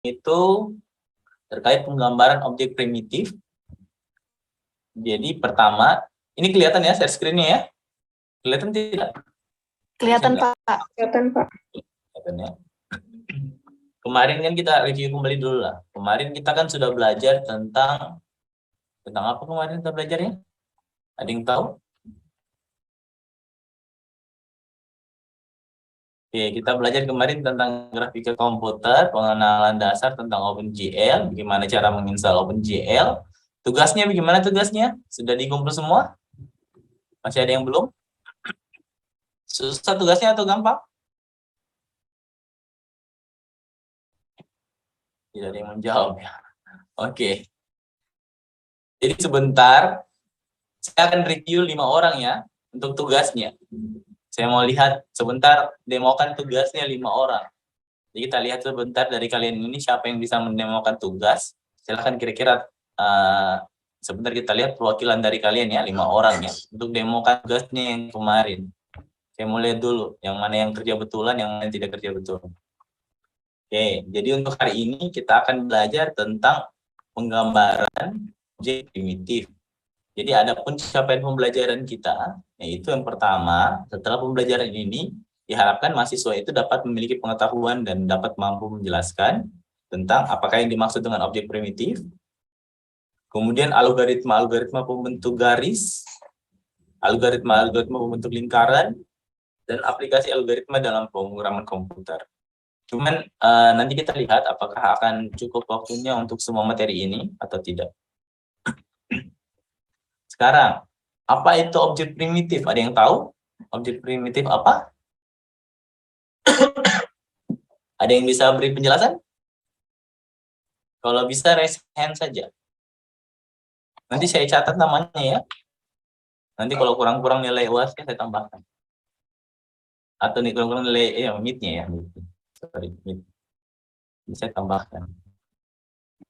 itu terkait penggambaran objek primitif. Jadi pertama, ini kelihatan ya share screen-nya ya? Kelihatan tidak? Kelihatan, Pak. Kelihatan, Pak. Kelihatan ya. Kemarin kan kita review kembali dulu lah. Kemarin kita kan sudah belajar tentang apa kemarin kita belajarnya? Ada yang tahu? Oke, kita belajar kemarin tentang grafika komputer, pengenalan dasar tentang OpenGL, bagaimana cara menginstal OpenGL. Tugasnya bagaimana tugasnya? Sudah dikumpul semua? Masih ada yang belum? Susah tugasnya atau gampang? Tidak ada yang menjawab ya. Oke. Jadi sebentar, saya akan review 5 orang ya untuk tugasnya. Saya mau lihat sebentar demokan tugasnya 5 orang. Jadi kita lihat sebentar dari kalian ini siapa yang bisa mendemokan tugas. Silahkan kira-kira sebentar kita lihat perwakilan dari kalian ya, 5 orang ya. Untuk demokan tugasnya yang kemarin. Saya mau lihat dulu yang mana yang kerja betulan, yang mana yang tidak kerja betulan. Oke, jadi untuk hari ini kita akan belajar tentang penggambaran objek primitif. Jadi ada pencapaian pembelajaran kita, yaitu yang pertama, setelah pembelajaran ini, diharapkan mahasiswa itu dapat memiliki pengetahuan dan dapat mampu menjelaskan tentang apakah yang dimaksud dengan objek primitif, kemudian algoritma pembentuk garis, algoritma pembentuk lingkaran, dan aplikasi algoritma dalam pemrograman komputer. Cuman nanti kita lihat apakah akan cukup waktunya untuk semua materi ini atau tidak. Sekarang, apa itu objek primitif? Ada yang tahu objek primitif apa? Ada yang bisa beri penjelasan? Kalau bisa raise hand saja. Nanti saya catat namanya ya. Nanti kalau kurang-kurang nilai UAS-nya saya tambahkan. Atau nih kurang-kurang nilai MIT-nya ya. Sorry, MIT. Bisa saya tambahkan.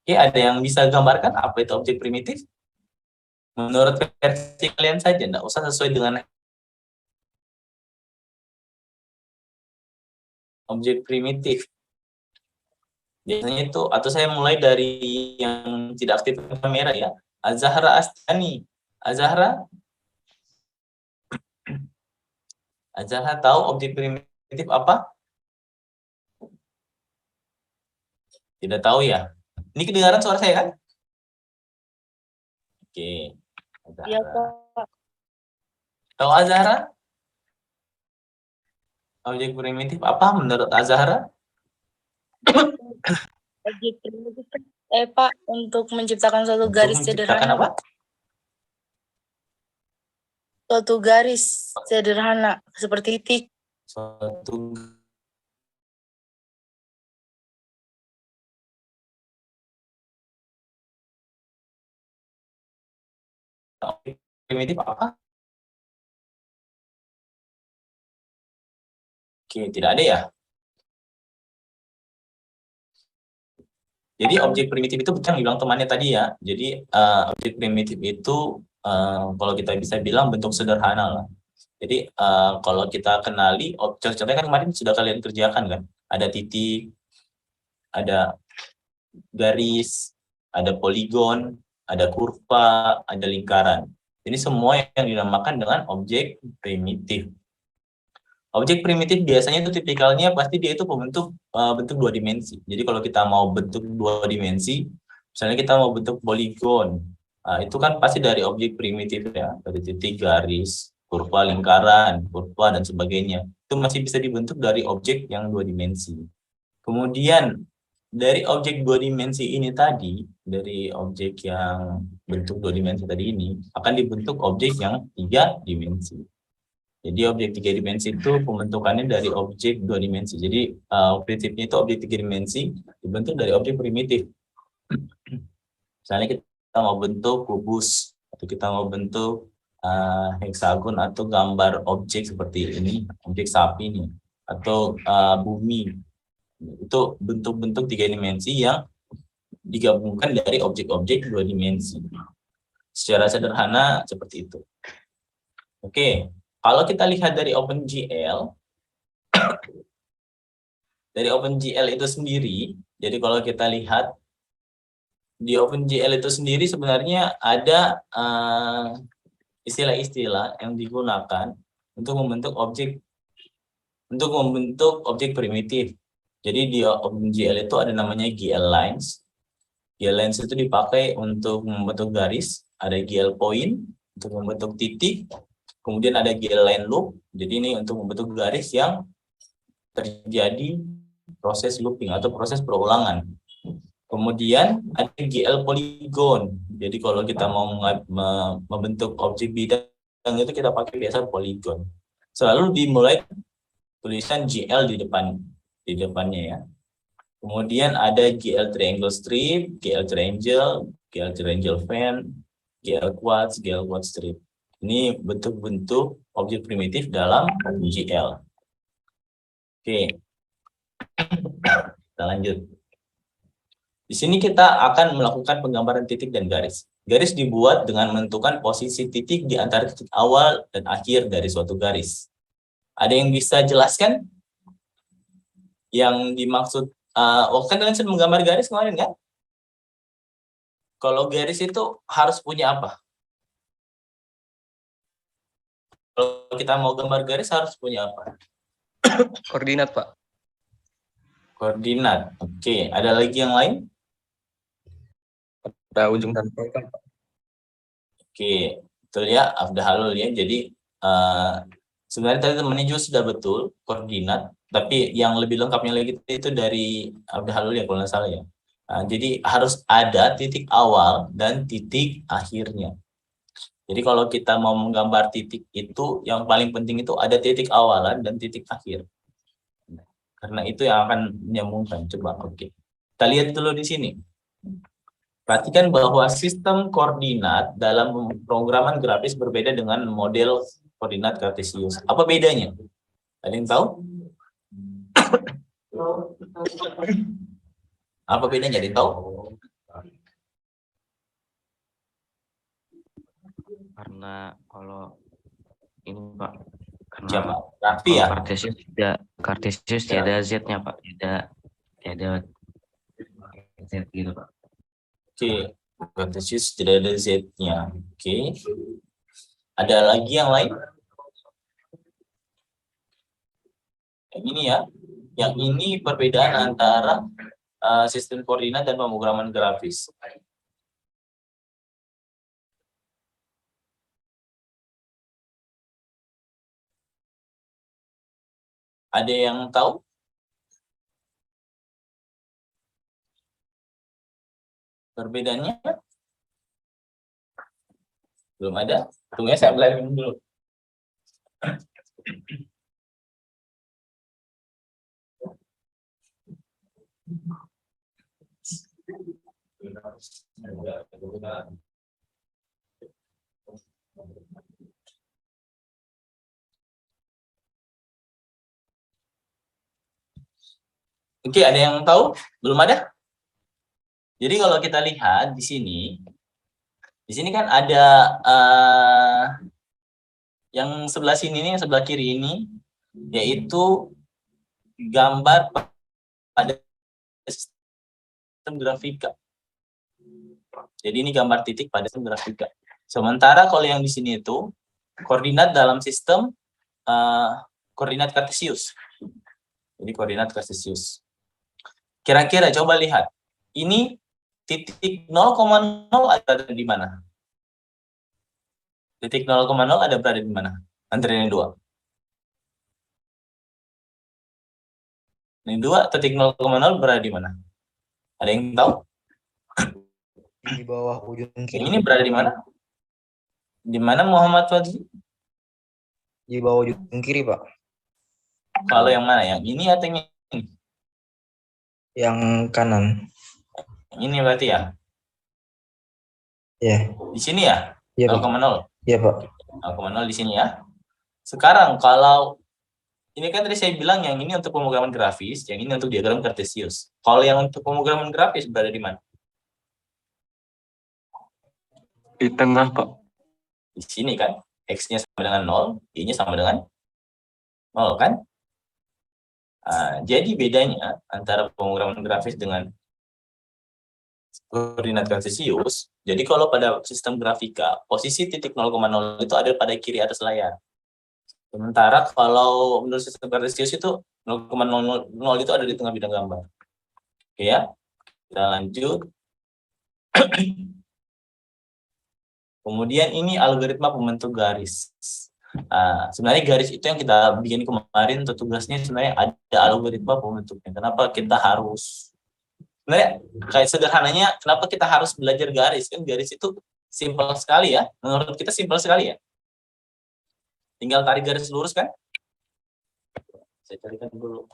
Oke, ada yang bisa gambarkan apa itu objek primitif? Menurut versi kalian saja, enggak usah sesuai dengan objek primitif. Biasanya itu, atau saya mulai dari yang tidak aktif kamera ya. Azahra Astani. Azahra tahu objek primitif apa? Tidak tahu ya. Ini kedengaran suara saya kan? Oke. Iya, Pak. Tahu Azahra? Objek primitif apa menurut Azahra? Objek primitif, Pak, untuk menciptakan suatu Untuk garis menciptakan sederhana. apa? Suatu garis sederhana seperti titik. Suatu objek primitif apa? Oke, tidak ada ya. Jadi objek primitif itu betul yang dibilang temannya tadi ya. Jadi objek primitif itu kalau kita bisa bilang bentuk sederhana lah. Jadi kalau kita kenali, contohnya kan kemarin sudah kalian kerjakan kan. Ada titik, ada garis, ada poligon, ada kurva, ada lingkaran. Ini semua yang dinamakan dengan objek primitif. Objek primitif biasanya itu tipikalnya pasti dia itu bentuk 2 dimensi. Jadi kalau kita mau bentuk 2 dimensi, misalnya kita mau bentuk poligon, itu kan pasti dari objek primitif ya, dari titik, garis, kurva, lingkaran, kurva dan sebagainya. Itu masih bisa dibentuk dari objek yang 2 dimensi. Kemudian dari objek 2 dimensi ini tadi, dari objek yang bentuk 2 dimensi tadi ini akan dibentuk objek yang 3 dimensi. Jadi objek 3 dimensi itu pembentukannya dari objek 2 dimensi. Jadi prinsipnya itu objek 3 dimensi dibentuk dari objek primitif. Misalnya kita mau bentuk kubus, atau kita mau bentuk heksagon atau gambar objek seperti ini, objek sapi nih, atau bumi. Itu bentuk-bentuk 3 dimensi yang digabungkan dari objek-objek 2 dimensi. Secara sederhana seperti itu. Oke. Kalau kita lihat dari OpenGL, itu sendiri, Jadi kalau kita lihat di OpenGL itu sendiri sebenarnya ada istilah-istilah yang digunakan untuk membentuk objek primitif. Jadi di OpenGL itu ada namanya GL lines. GL lines itu dipakai untuk membentuk garis, ada GL point untuk membentuk titik, kemudian ada GL line loop. Jadi ini untuk membentuk garis yang terjadi proses looping atau proses perulangan. Kemudian ada GL polygon. Jadi kalau kita mau membentuk objek bidang itu kita pakai biasa polygon. Selalu dimulai tulisan GL di depannya ya. Kemudian ada GL triangle strip, GL triangle fan, GL quads strip. Ini bentuk-bentuk objek primitif dalam GL. Oke. Kita lanjut. Di sini kita akan melakukan penggambaran titik dan garis. Garis dibuat dengan menentukan posisi titik di antara titik awal dan akhir dari suatu garis. Ada yang bisa jelaskan? Yang dimaksud, kan kalian sudah menggambar garis kemarin kan? Kalau garis itu harus punya apa? Kalau kita mau gambar garis harus punya apa? Koordinat, Pak. Koordinat. Oke, ada lagi yang lain? Ada ujung dan pangkal, Pak. Oke, betul ya, Afdahalul ya. Jadi sebenarnya tadi temannya juga sudah betul koordinat, tapi yang lebih lengkapnya lagi itu dari Afdahalul ya kalau nggak salah ya. Jadi harus ada titik awal dan titik akhirnya. Jadi kalau kita mau menggambar titik itu, yang paling penting itu ada titik awalan dan titik akhir. Karena itu yang akan menyambungkan. Coba, oke. Kita lihat dulu di sini. Perhatikan bahwa sistem koordinat dalam pemrograman grafis berbeda dengan model koordinat kartesius. Apa bedanya? Ada yang tahu? Apa bedanya? Ada yang tahu? Karena kalau ini Pak, karena Siapa? Raffi ya? Kartesius tidak ada Z-nya Pak, tidak ada Z gitu Pak. Oke, Kartesius tidak ada Z-nya. Oke. Ada lagi yang lain? Yang ini ya. Yang ini perbedaan antara sistem koordinat dan pemrograman grafis. Ada yang tahu? Perbedaannya? Belum ada? Tunggu ya, saya belajar dulu. Oke, ada yang tahu? Belum ada? Jadi kalau kita lihat di sini kan ada yang sebelah sini nih, yang sebelah kiri ini, yaitu gambar pada sistem grafika. Jadi ini gambar titik pada sistem grafika. Sementara kalau yang di sini itu koordinat dalam sistem koordinat kartesius. Jadi koordinat kartesius. Kira-kira coba lihat. Ini titik 0,0 ada di mana? Titik 0,0 ada berada di mana? Antara ini dua. Ini dua, titik 0,0 berada di mana? Ada yang tahu? Di bawah ujung kiri. Ini berada di mana? Di mana Muhammad Fadli? Di bawah ujung kiri, Pak. Kalau yang mana? Yang ini atau yang ini? Yang kanan. Ini berarti ya? Ya. Di sini ya? Iya, 0,0. Pak. Iya, Pak. 0,0 di sini ya. Sekarang kalau ini kan tadi saya bilang yang ini untuk pemrograman grafis, yang ini untuk diagram kartesius. Kalau yang untuk pemrograman grafis berada di mana? Di tengah Pak. Di sini kan. X-nya sama dengan 0, Y-nya sama dengan 0 kan? Jadi bedanya antara pemrograman grafis dengan koordinat kartesius. Jadi kalau pada sistem grafika, posisi titik 0,0 itu ada pada kiri atas layar. Sementara kalau menurut sistem kartesius itu 0,00 itu ada di tengah bidang gambar. Oke ya, kita lanjut. Kemudian ini algoritma pembentuk garis. Nah, sebenarnya garis itu yang kita bikin kemarin untuk tugasnya sebenarnya ada algoritma pembentuknya. Kenapa kita harus sebenarnya kayak sederhananya kenapa kita harus belajar garis? Kan garis itu simpel sekali ya. Menurut kita simpel sekali ya. Tinggal tarik garis lurus kan? Saya carikan dulu.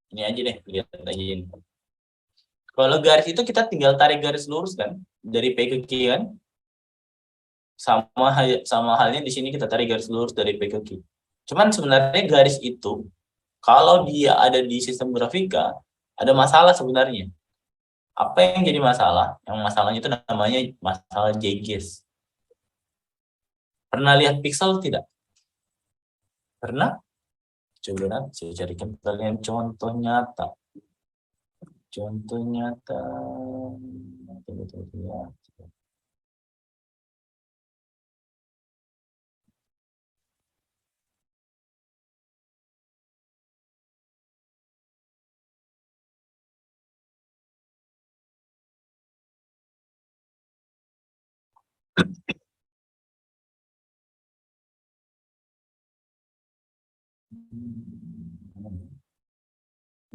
Ini aja deh, lihat aja ini. Kalau garis itu kita tinggal tarik garis lurus kan, dari P ke Q kan. Sama halnya di sini kita tarik garis lurus dari P ke Q. Cuman sebenarnya garis itu kalau dia ada di sistem grafika ada masalah sebenarnya. Apa yang jadi masalah? Yang masalahnya itu namanya masalah JGS. Pernah lihat pixel tidak? Pernah? Coba nanti saya carikan kalian contoh nyata. Contoh nyata.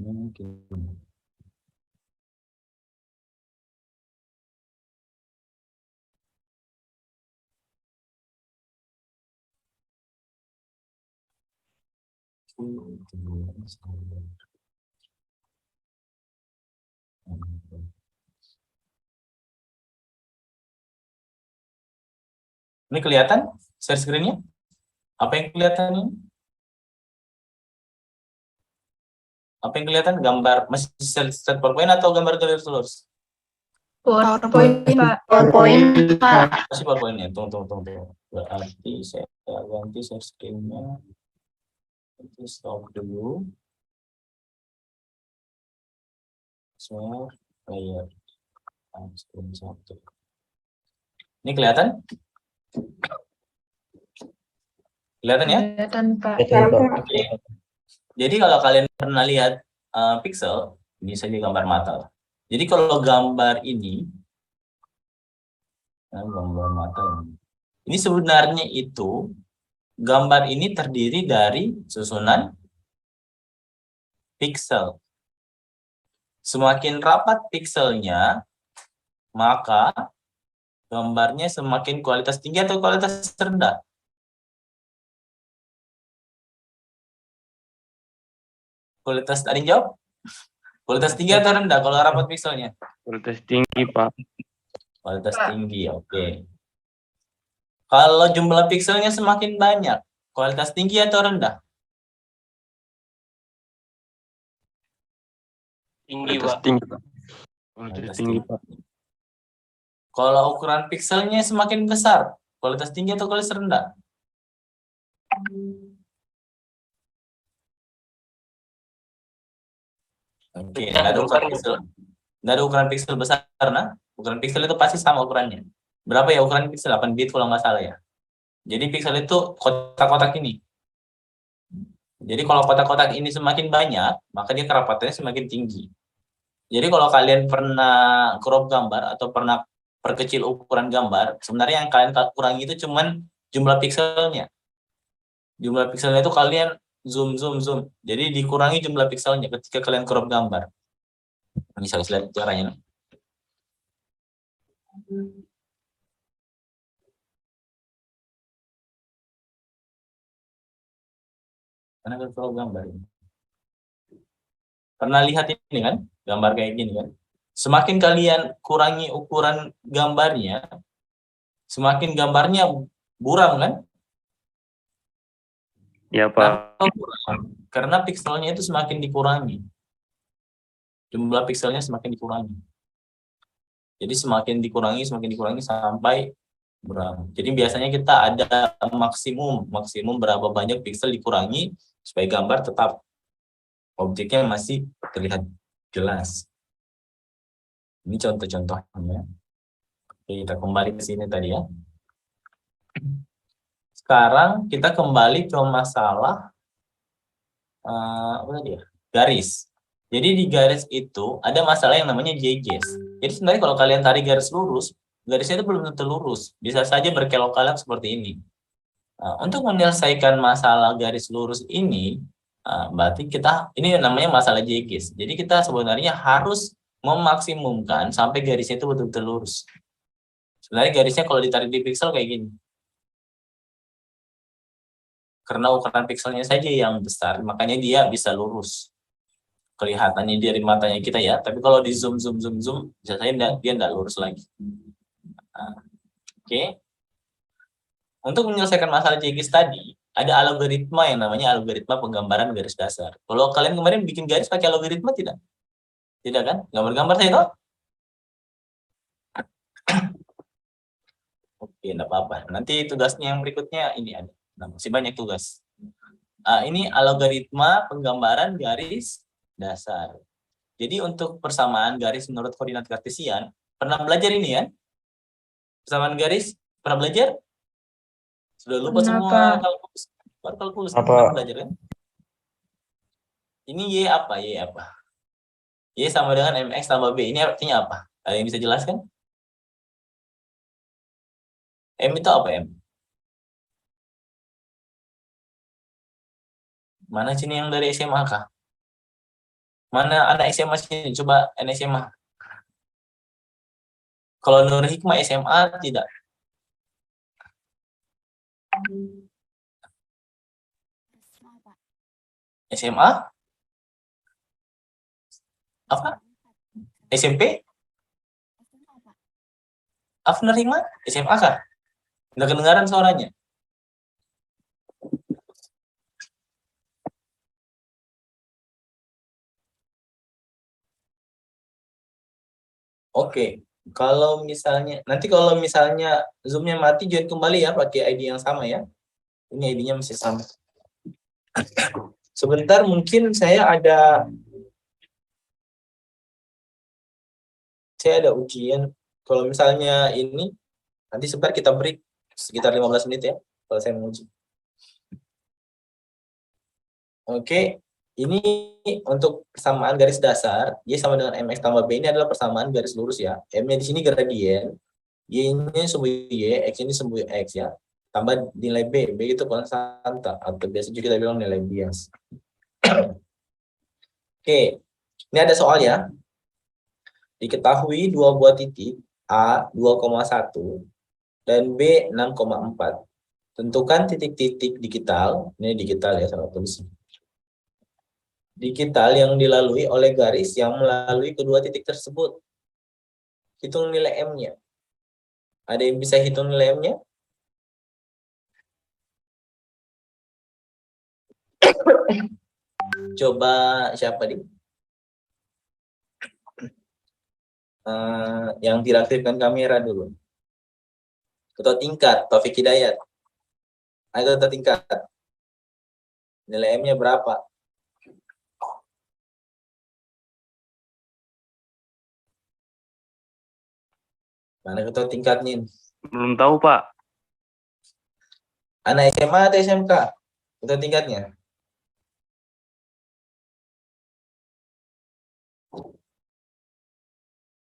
Mungkin. Ini kelihatan share screen-nya? Apa yang kelihatan ini? Apa yang kelihatan? Gambar masih set PowerPoint atau gambar garis lurus? PowerPoint, Pak. PowerPoint, Pak. Masih PowerPoint-nya. Tunggu. Berarti saya ganti share screen-nya. Itu stop dulu. Share layar. Screen 1. Ini kelihatan? Kelihatan ya? Kelihatan, Pak. Oke. Jadi kalau kalian pernah lihat pixel, ini saya gambar mata. Jadi kalau gambar ini, gambar mata ini sebenarnya itu gambar ini terdiri dari susunan pixel. Semakin rapat pixelnya, maka gambarnya semakin kualitas tinggi atau kualitas rendah. Kualitas tadi jawab? Kualitas tinggi atau rendah kalau rapat pixelnya? Kualitas tinggi, Pak. Kualitas tinggi, oke. Kalau jumlah pixelnya semakin banyak, kualitas tinggi atau rendah? Tinggi, Pak. Tinggi, Pak. Kualitas tinggi, Pak. Kalau ukuran pixelnya semakin besar, kualitas tinggi atau kualitas rendah? Oke, nggak ada ukuran pixel. Nggak ada ukuran pixel besar, nah. Ukuran pixel itu pasti sama ukurannya. Berapa ya ukuran pixel? 8 bit kalau nggak salah ya. Jadi pixel itu kotak-kotak ini. Jadi kalau kotak-kotak ini semakin banyak, maka dia kerapatannya semakin tinggi. Jadi kalau kalian pernah crop gambar atau pernah perkecil ukuran gambar, sebenarnya yang kalian kurangi itu cuman jumlah pixelnya. Jumlah pixelnya itu kalian zoom. Jadi dikurangi jumlah pixelnya ketika kalian crop gambar. Ini saya lihat caranya. Karena kan crop gambar ini. Pernah lihat ini kan? Gambar kayak gini kan? Semakin kalian kurangi ukuran gambarnya, semakin gambarnya buram kan? Ya, Pak. Karena pixelnya itu semakin dikurangi. Jumlah pixelnya semakin dikurangi. Jadi semakin dikurangi sampai berapa. Jadi biasanya kita ada maksimum berapa banyak pixel dikurangi supaya gambar tetap objeknya masih terlihat jelas. Ini contoh-contohnya. Oke, kita kembali ke sini tadi ya. Sekarang kita kembali ke masalah apa tadi ya? Garis. Jadi di garis itu ada masalah yang namanya JGS. Jadi sebenarnya kalau kalian tarik garis lurus, garisnya itu belum tentu lurus. Bisa saja berkelok-kelok seperti ini. Untuk menyelesaikan masalah garis lurus ini, berarti ini namanya masalah JGS. Jadi kita sebenarnya harus memaksimumkan sampai garisnya itu betul-betul lurus. Sebenarnya garisnya kalau ditarik di piksel kayak gini. Karena ukuran pikselnya saja yang besar, makanya dia bisa lurus. Kelihatannya dari matanya kita ya, tapi kalau di zoom, bisa saja dia tidak lurus lagi. Oke. Untuk menyelesaikan masalah JGS tadi, ada algoritma yang namanya algoritma penggambaran garis dasar. Kalau kalian kemarin bikin garis pakai algoritma tidak? Tidak kan? Gambar-gambar saya tahu? Oke, enggak apa-apa. Nanti tugasnya yang berikutnya ini ada. Nah, masih banyak tugas. Ini algoritma penggambaran garis dasar. Jadi untuk persamaan garis menurut koordinat kartesian, pernah belajar ini ya? Persamaan garis, pernah belajar? Sudah lupa semua kalkulus. Kalkulus pernah belajar kan? Ini Y apa? Y apa? Y sama dengan MX tambah B. Ini artinya apa? Ada yang bisa jelaskan? M itu apa M? Mana sini yang dari SMA kah? Mana anak SMA sini? Coba anak SMA. Kalau Nur Hikmah SMA tidak. SMA? Apa? SMP? Afner Hikmah? SMA kah? Nggak kedengaran suaranya. Oke, kalau misalnya Zoom-nya mati, join kembali ya pakai ID yang sama ya. Ini ID-nya masih sama. Sebentar, mungkin saya ada ujian. Kalau misalnya ini, nanti sebentar kita break sekitar 15 menit ya, kalau saya menguji. Oke, ini untuk persamaan garis dasar, Y sama dengan MX tambah B ini adalah persamaan garis lurus ya. M-nya di sini gradien, Y-nya sumbu Y, X ini sumbu X ya. Tambah nilai B, B itu konstanta, atau biasa juga kita bilang nilai bias. Oke, ini ada soal ya. Diketahui dua buah titik, A 2,1 dan B 6,4. Tentukan titik-titik digital, ini digital ya, saya tulis. Digital yang dilalui oleh garis yang melalui kedua titik tersebut. Hitung nilai M-nya. Ada yang bisa hitung nilai M-nya? Coba siapa nih? Yang tidak aktifkan kamera dulu. Ketua tingkat, Taufik Hidayat. Ayo ketua tingkat. Nilai M-nya berapa? Mana ketua tingkatnya? Belum tahu, Pak. Anak SMA atau SMK? Ketua tingkatnya?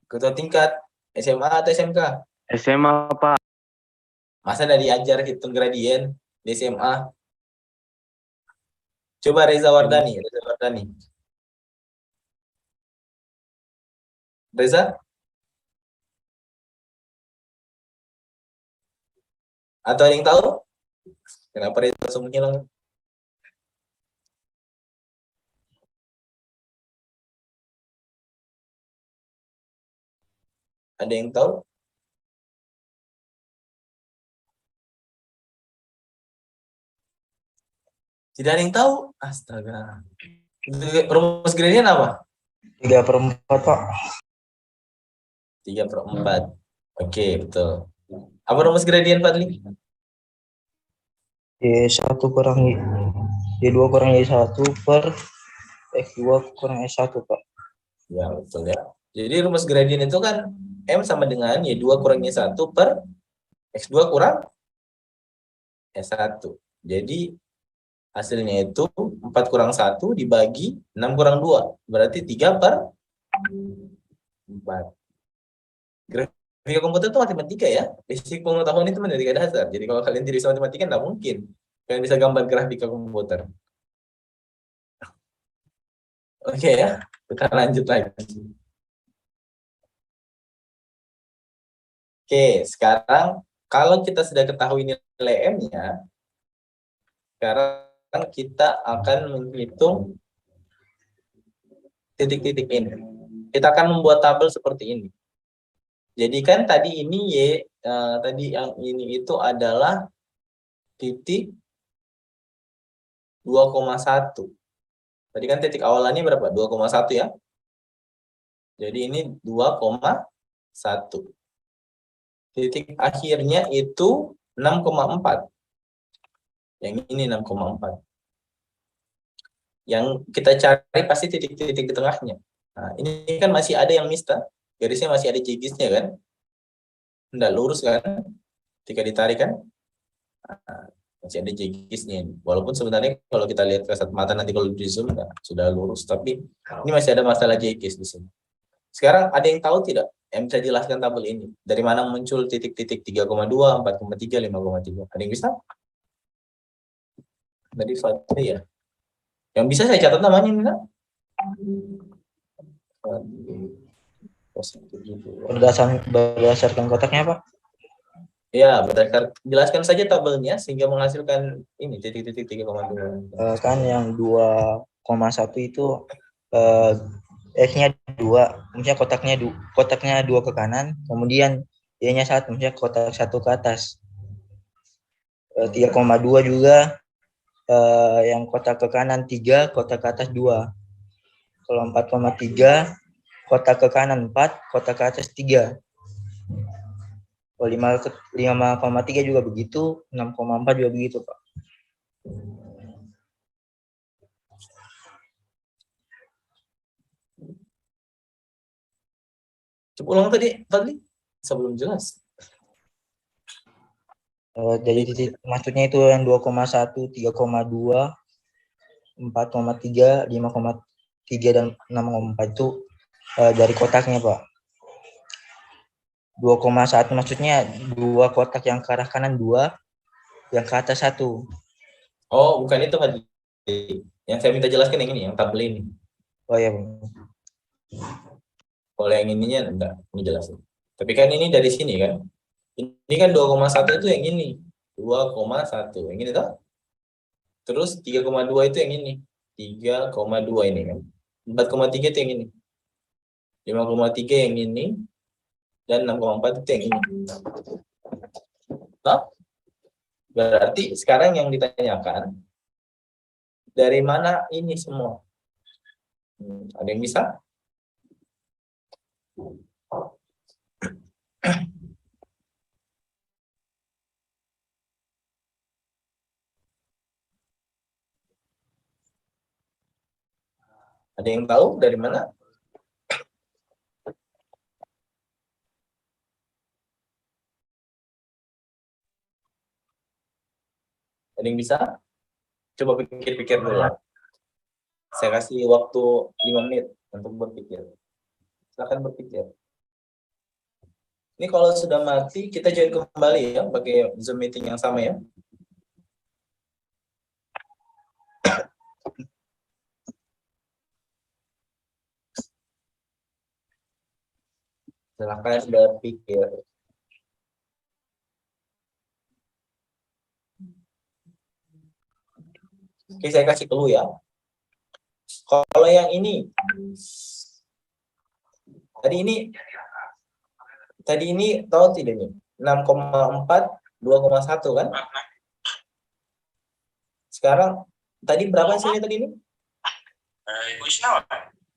Ketua tingkat SMA atau SMK? SMA, Pak. Masa udah diajar hitung gradien di SMA? Coba Reza Wardani. Reza? Atau ada yang tahu? Kenapa Reza langsung menghilang? Ada yang tahu? Tidak ada yang tahu? Astaga. Rumus gradien apa? 3/4, Pak. 3/4. Oke, betul. Apa rumus gradien, Fadli? Y1 kurang Y2 kurang Y1 per X2 kurang S1, Pak. Ya, betul ya. Jadi rumus gradien itu kan M sama dengan Y2 kurang Y1 per X2 kurang S1. Jadi hasilnya itu 4 kurang 1 dibagi 6 kurang 2. Berarti 3 per 4. Grafika komputer itu matematika ya. Basic pengetahuan itu matematika dasar. Jadi kalau kalian tidak bisa matematika, tidak mungkin kalian bisa gambar grafika komputer. Oke ya, kita lanjut lagi. Oke, sekarang kalau kita sudah ketahui nilai M-nya, sekarang kita akan menghitung titik-titik ini. Kita akan membuat tabel seperti ini. Jadi kan tadi ini tadi yang ini itu adalah titik 2,1. Tadi kan titik awalannya berapa? 2,1 ya. Jadi ini 2,1. Titik akhirnya itu 6,4. Yang ini 6,4. Yang kita cari pasti titik-titik di tengahnya. Nah, ini kan masih ada yang mista. Garisnya masih ada jigisnya kan. Nggak lurus kan. Ketika ditarik kan. Nah, masih ada jigisnya. Walaupun sebenarnya kalau kita lihat kasat mata nanti kalau di zoom sudah lurus. Tapi ini masih ada masalah jigis di sini. Sekarang ada yang tahu tidak? Yang bisa jelaskan tabel ini. Dari mana muncul titik-titik 3,2, 4,3, 5,3. Ada yang bisa? Tadi Fatri ya. Yang bisa saya catat namanya ini kan? Berdasarkan kotaknya, Pak? Ya, berdasarkan jelaskan saja tabelnya sehingga menghasilkan ini titik-titik 3,2. Kan yang 2,1 itu X-nya 2, maksudnya kotaknya 2 ke kanan, kemudian Y-nya 1, maksudnya kotak 1 ke atas. 3,2 juga yang kotak ke kanan 3, kotak ke atas 2. Kalau 4,3, kotak ke kanan 4, kotak ke atas 3. Kalau 5,3 juga begitu, 6,4 juga begitu, Pak. Coba ulang tadi sebelum jelas. Jadi titik maksudnya itu yang 2,1, 3,2, 4,3, 5,3 dan 6,4 itu dari kotaknya, Pak. 2,1 maksudnya 2 kotak yang ke arah kanan 2, yang ke atas 1. Oh, bukan itu kan. Yang saya minta jelaskan yang ini, yang tabel ini. Oh ya. Kalau yang ininya enggak menjelaskan. Tapi kan ini dari sini kan. Ini kan 2,1 itu yang ini. 2,1. Yang ini toh? Terus 3,2 itu yang ini. 3,2 ini kan. 4,3 itu yang ini. 5,3 yang ini. Dan 6,4 itu yang ini. Nah, berarti sekarang yang ditanyakan, dari mana ini semua? Ada yang bisa? Ada yang tahu dari mana? Ada yang bisa? Coba pikir-pikir dulu. Saya kasih waktu 5 menit untuk berpikir. Silakan berpikir. Ini kalau sudah mati, kita join kembali ya, pakai Zoom meeting yang sama ya. Silakan berpikir. Oke, saya kasih clue ya. Kalau yang ini, tadi ini tahu tidak nih? 6,4, 2,1 kan? Sekarang tadi berapa sih tadi ini?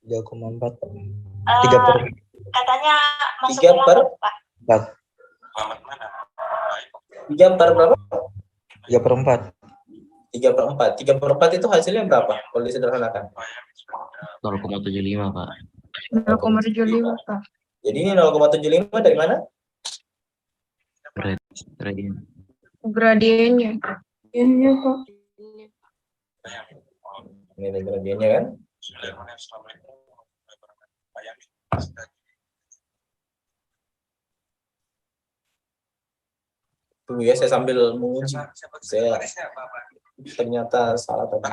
3,4. 3 per katanya masuk 3 per 4. 3 per berapa? 3 per 4. 3 per 4. 3 per 4 itu hasilnya berapa? Kalau disederhanakan. 0,75 Pak. 0,75 Pak. Jadi ini 0,75 dari mana? Gradien. Gradiennya. Ini Pak. Ini ada gradiennya kan? Tunggu ya, saya sambil menguji. Saya ternyata salah tadi.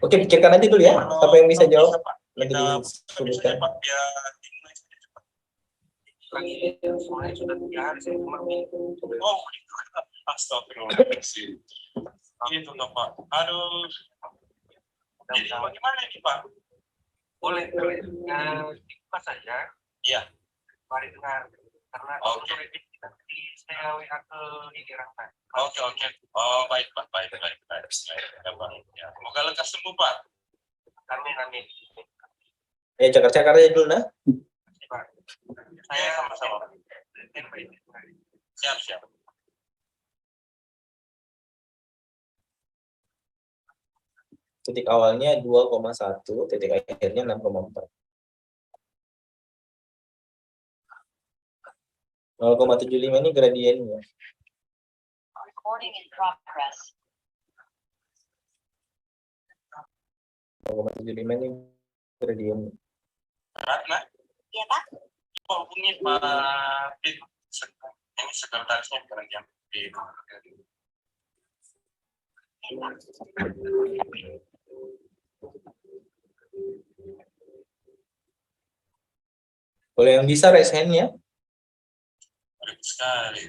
Oke, pikirkan aja dulu ya. Apa yang bisa jawab? Nanti disebutkan. Astagfirullahaladzim. Itu toh Pak. Aduh. Jadi bagaimana ini Pak? Boleh dibuka saja. Iya. Mari dengar. Karena saya WA ke ini Rahman. Oke. Oh baik Pak, baik. Ya, semoga lekas sembuh Pak. Amin. Cakar-cakar aja dulu nah. Pak. Saya sama-sama. Siap. Titik awalnya 2,1, titik akhirnya 6,4. 0,75 ini gradiennya. Recording in progress. 0,75 ini gradiennya. Ratna? Iya Pak. Hubungi Pak Pit. Ini sekretarisnya kerajaan di Kalau yang bisa raise hand ya. bagus sekali.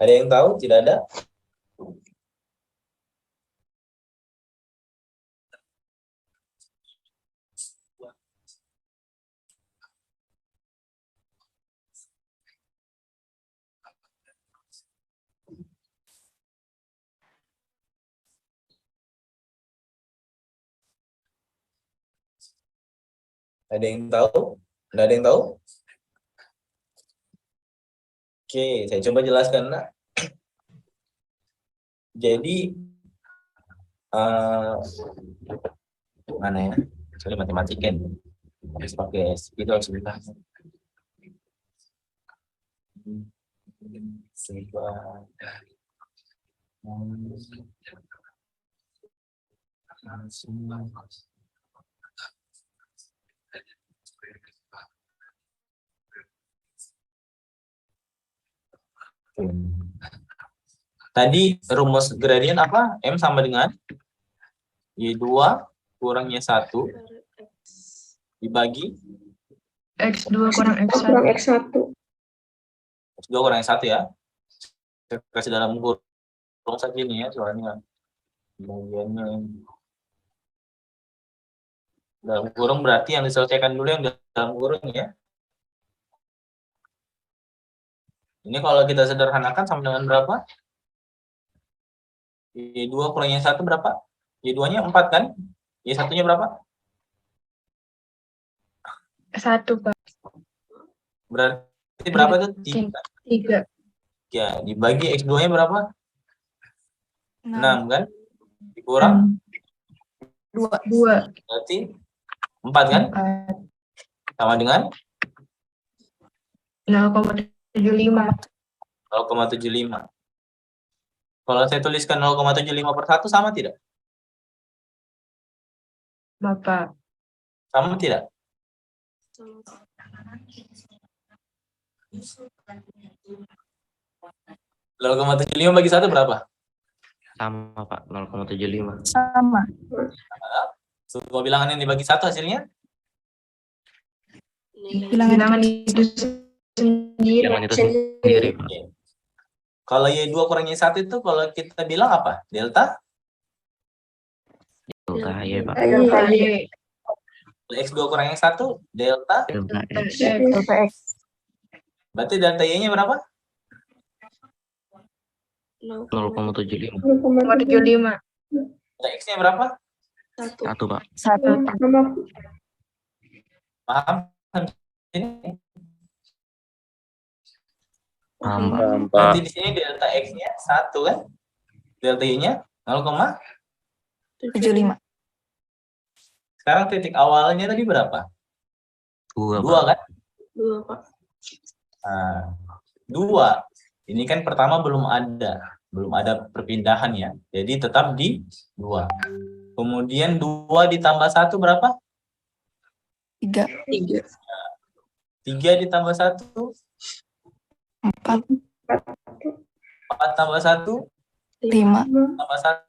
Ada yang tahu? Tidak ada? Ada yang tahu? Tidak ada yang tahu? Oke, saya coba jelaskan nak. Jadi mana ya? Soalnya matematika harus pakai itu harus kita. Tadi rumus gradien apa? M sama dengan Y2 kurangnya 1 dibagi X2 kurang X1. Kurang X1. X2 kurang 1 ya. Saya kasih dalam kurung saja nih ya, soalnya bagiannya dalam kurung berarti yang diselesaikan dulu yang dalam kurung ya. Ini kalau kita sederhanakan sama dengan berapa? Y2 kurang Y1 berapa? Y2-nya 4 kan? Y1-nya berapa? 1, Pak. Berarti berapa tuh? 3. 3. Ya, dibagi X2-nya berapa? 6 kan? Dikurang 2. berarti 4 kan? Sama dengan 0,75. 0,75. Kalau saya tuliskan 0,75/1 sama tidak? Bapak. Sama tidak? Kalau 0,75 bagi 1 berapa? Sama Pak, 0,75. Sama. Semua bilangan yang dibagi 1 hasilnya? Bilangan itu sendiri. Jangan itu sendiri. Pak. Oke. Kalau Y2 kurang Y1 itu kalau kita bilang apa? Delta? Delta Y, Pak. Delta Y. X2 kurang Y1, delta? Delta X. Delta X. Berarti delta Y-nya berapa? 0,75. 0,75. Delta X-nya berapa? 1, Pak. 1. Paham? Ini. Paham, Pak. Paham, Pak. Berarti di sini delta X-nya 1 kan? Delta Y-nya 0,75. Sekarang titik awalnya tadi berapa? 2, 2 Pak. kan? 2, Pak. Nah, 2. Ini kan pertama belum ada perpindahan ya. Jadi tetap di 2. Kemudian 2 ditambah 1 berapa? 3. 3 ditambah 1? 4. 4 tambah 1? 5. Tambah 1?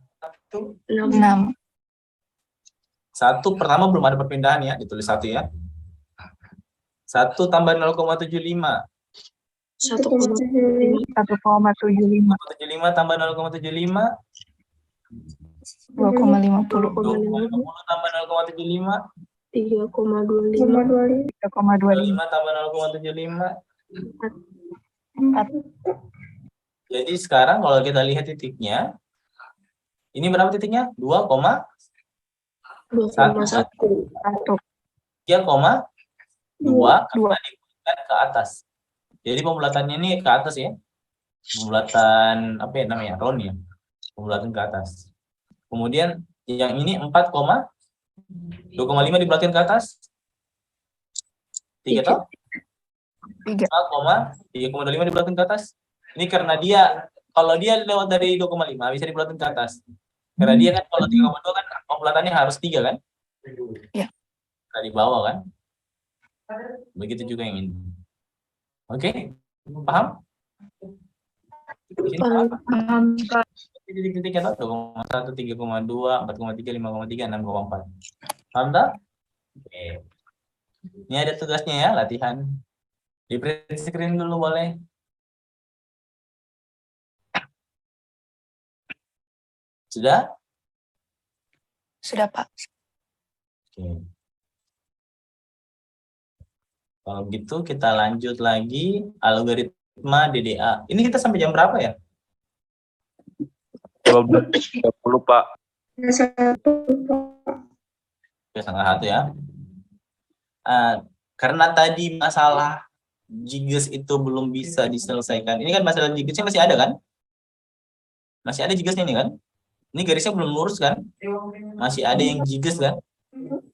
6. 1 pertama belum ada perpindahan ya, ditulis 1 ya. 1 tambah 0,75. 1,75. 0,75 tambah 0,75. 2,50. 2,50 tambah 0,75. 3,25. 25 tambah 0,75. 4. Jadi sekarang kalau kita lihat titiknya, ini berapa titiknya? 2,1. 3,2 karena dibulatan ke atas. Jadi pembulatannya ini ke atas ya. Pembulatan apa ya namanya? Round ya. Pembulatan ke atas. Kemudian yang ini 2,5 dibulatkan ke atas. 3 toh? 3,25 dibulatkan ke atas. Ini karena dia kalau dia lewat dari 2,5 bisa dibulatkan ke atas. Karena dia kan kalau 3,2 kan pembulatannya harus 3 kan? Iya. Nah, di bawah kan? Begitu juga yang ini. Oke? Paham? Di sini paham? Titik-titiknya tuh 2,1, 3,2, 4,3, 5,3, 6,4. Paham tak? Oke. Ini ada tugasnya ya, latihan. Di print screen dulu boleh. Sudah? Sudah, Pak. Oke. Kalau gitu kita lanjut lagi algoritma DDA. Ini kita sampai jam berapa ya? 12.30, Pak. Ya, setengah 1 ya. Karena tadi masalah jiges itu belum bisa diselesaikan. Ini kan masalah jigesnya masih ada kan? Masih ada jigesnya nih kan? Ini garisnya belum lurus kan? Masih ada yang jiges kan?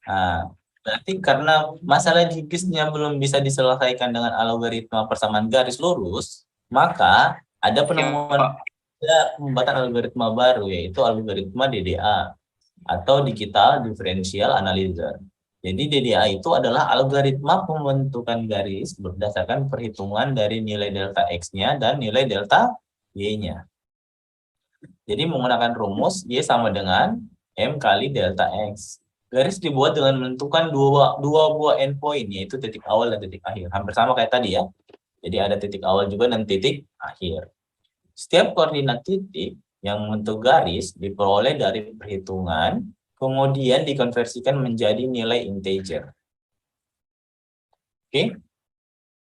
Nah, berarti karena masalah jigesnya belum bisa diselesaikan dengan algoritma persamaan garis lurus, maka ada penemuan pembuatan algoritma baru, yaitu algoritma DDA atau Digital Differential Analyzer. Jadi DDA itu adalah algoritma pembentukan garis berdasarkan perhitungan dari nilai delta X-nya dan nilai delta Y-nya. Jadi menggunakan rumus Y sama dengan M kali delta X. Garis dibuat dengan menentukan dua buah endpoint, yaitu titik awal dan titik akhir. Hampir sama kayak tadi ya. Jadi ada titik awal juga dan titik akhir. Setiap koordinat titik yang bentuk garis diperoleh dari perhitungan, kemudian dikonversikan menjadi nilai integer. Oke?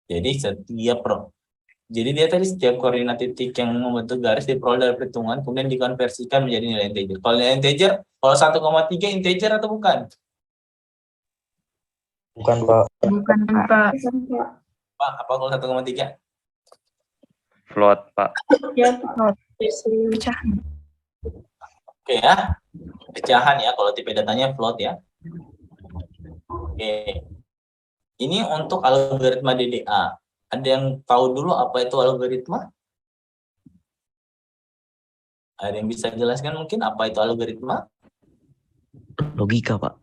Jadi jadi dia tadi setiap koordinat titik yang membentuk garis diperoleh dari perhitungan, kemudian dikonversikan menjadi nilai integer. Kalau nilai integer, kalau 1,3 integer atau bukan? Bukan, Pak. Bukan, Pak. Pak, apa kalau 1,3? Float, Pak. Pecahan. Oke ya, pecahan ya, kalau tipe datanya float ya. Oke, ini untuk algoritma DDA. Ada yang tahu dulu apa itu algoritma? Ada yang bisa jelaskan mungkin apa itu algoritma? Logika, Pak.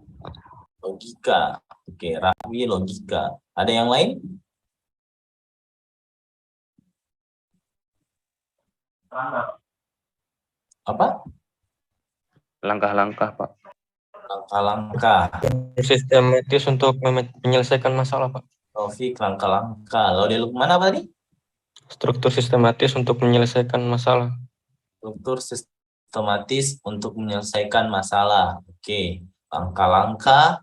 Logika. Oke, Raffi logika. Ada yang lain? Apa? Langkah-langkah, Pak. Langkah-langkah. Sistematis untuk menyelesaikan masalah, Pak. Taufik, langkah-langkah. Lalu di Lukman apa tadi? Struktur sistematis untuk menyelesaikan masalah. Struktur sistematis untuk menyelesaikan masalah. Oke. Langkah-langkah,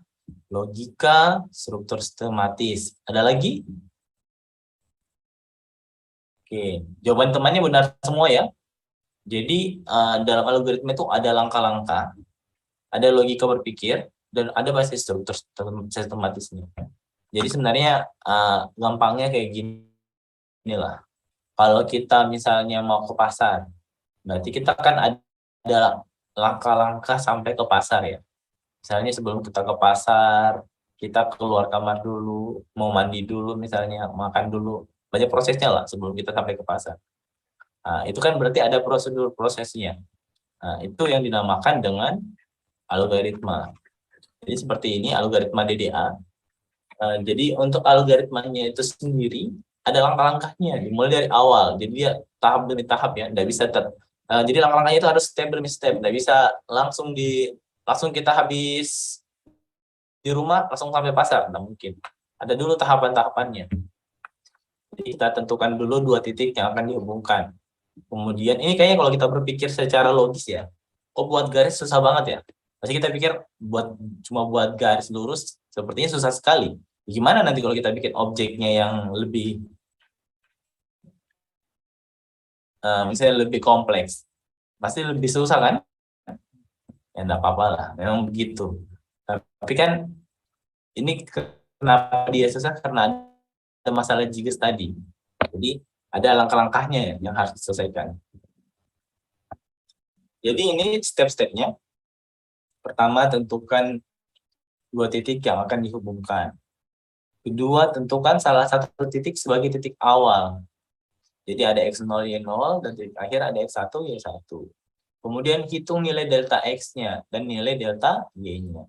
logika, struktur sistematis. Ada lagi? Oke. Jawaban temannya benar semua ya. Jadi dalam algoritma itu ada langkah-langkah, ada logika berpikir, dan ada basis struktur sistematisnya. Jadi sebenarnya gampangnya kayak gini lah. Kalau kita misalnya mau ke pasar, berarti kita kan ada langkah-langkah sampai ke pasar ya. Misalnya sebelum kita ke pasar, kita keluar kamar dulu, mau mandi dulu misalnya, makan dulu. Banyak prosesnya lah sebelum kita sampai ke pasar. Nah, itu kan berarti ada prosedur prosesnya. Nah, itu yang dinamakan dengan algoritma. Jadi seperti ini algoritma DDA. Jadi untuk algoritmanya itu sendiri ada langkah-langkahnya, dimulai dari awal. Jadi dia tahap demi tahap ya, tidak bisa jadi langkah-langkahnya itu harus step demi step, tidak bisa langsung kita habis di rumah langsung sampai pasar, tidak mungkin. Ada dulu tahapan-tahapannya. Jadi kita tentukan dulu 2 titik yang akan dihubungkan. Kemudian ini kayaknya kalau kita berpikir secara logis ya, kok buat garis susah banget ya. Pasti kita pikir cuma buat garis lurus sepertinya susah sekali. Gimana nanti kalau kita bikin objeknya yang lebih misalnya lebih kompleks, pasti lebih susah kan? Ya enggak apa-apa lah, memang begitu. Tapi kan ini kenapa dia susah, karena ada masalah jigas tadi. Jadi ada langkah-langkahnya yang harus diselesaikan. Jadi ini step-stepnya. Pertama, tentukan 2 titik yang akan dihubungkan. Kedua, tentukan salah satu titik sebagai titik awal. Jadi ada X0, Y0, dan titik akhir ada X1, Y1. Kemudian hitung nilai delta X-nya dan nilai delta Y-nya.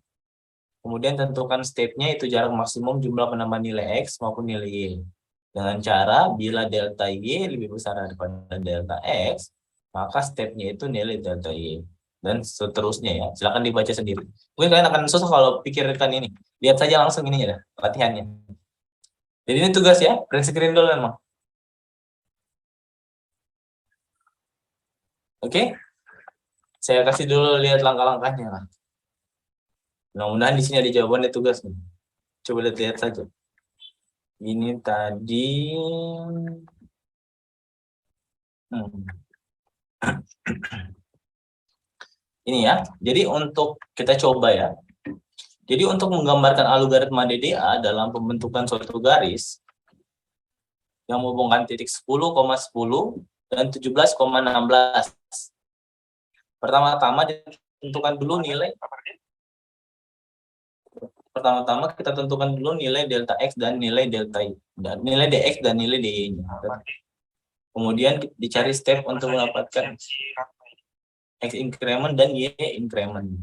Kemudian tentukan step-nya itu jarak maksimum jumlah penambahan nilai X maupun nilai Y. Dengan cara bila delta Y lebih besar daripada delta X, maka step-nya itu nilai delta Y. Dan seterusnya ya. Silakan dibaca sendiri. Mungkin kalian akan susah kalau pikirkan ini. Lihat saja langsung ini ya, latihannya. Jadi ini tugas ya, print screen dulu memang. Oke? Saya kasih dulu lihat langkah-langkahnya lah. Mudah-mudahan di sini ada jawabannya tugas. Coba lihat saja. Ini tadi ini ya. Jadi untuk kita coba ya. Jadi untuk menggambarkan algoritma DDA dalam pembentukan suatu garis yang menghubungkan titik 10,10 dan 17,16. Pertama-tama ditentukan dulu nilai. Pertama-tama kita tentukan dulu nilai delta X dan nilai delta Y, dan nilai DX dan nilai DY-nya. Kemudian dicari step untuk mendapatkan X increment dan Y increment.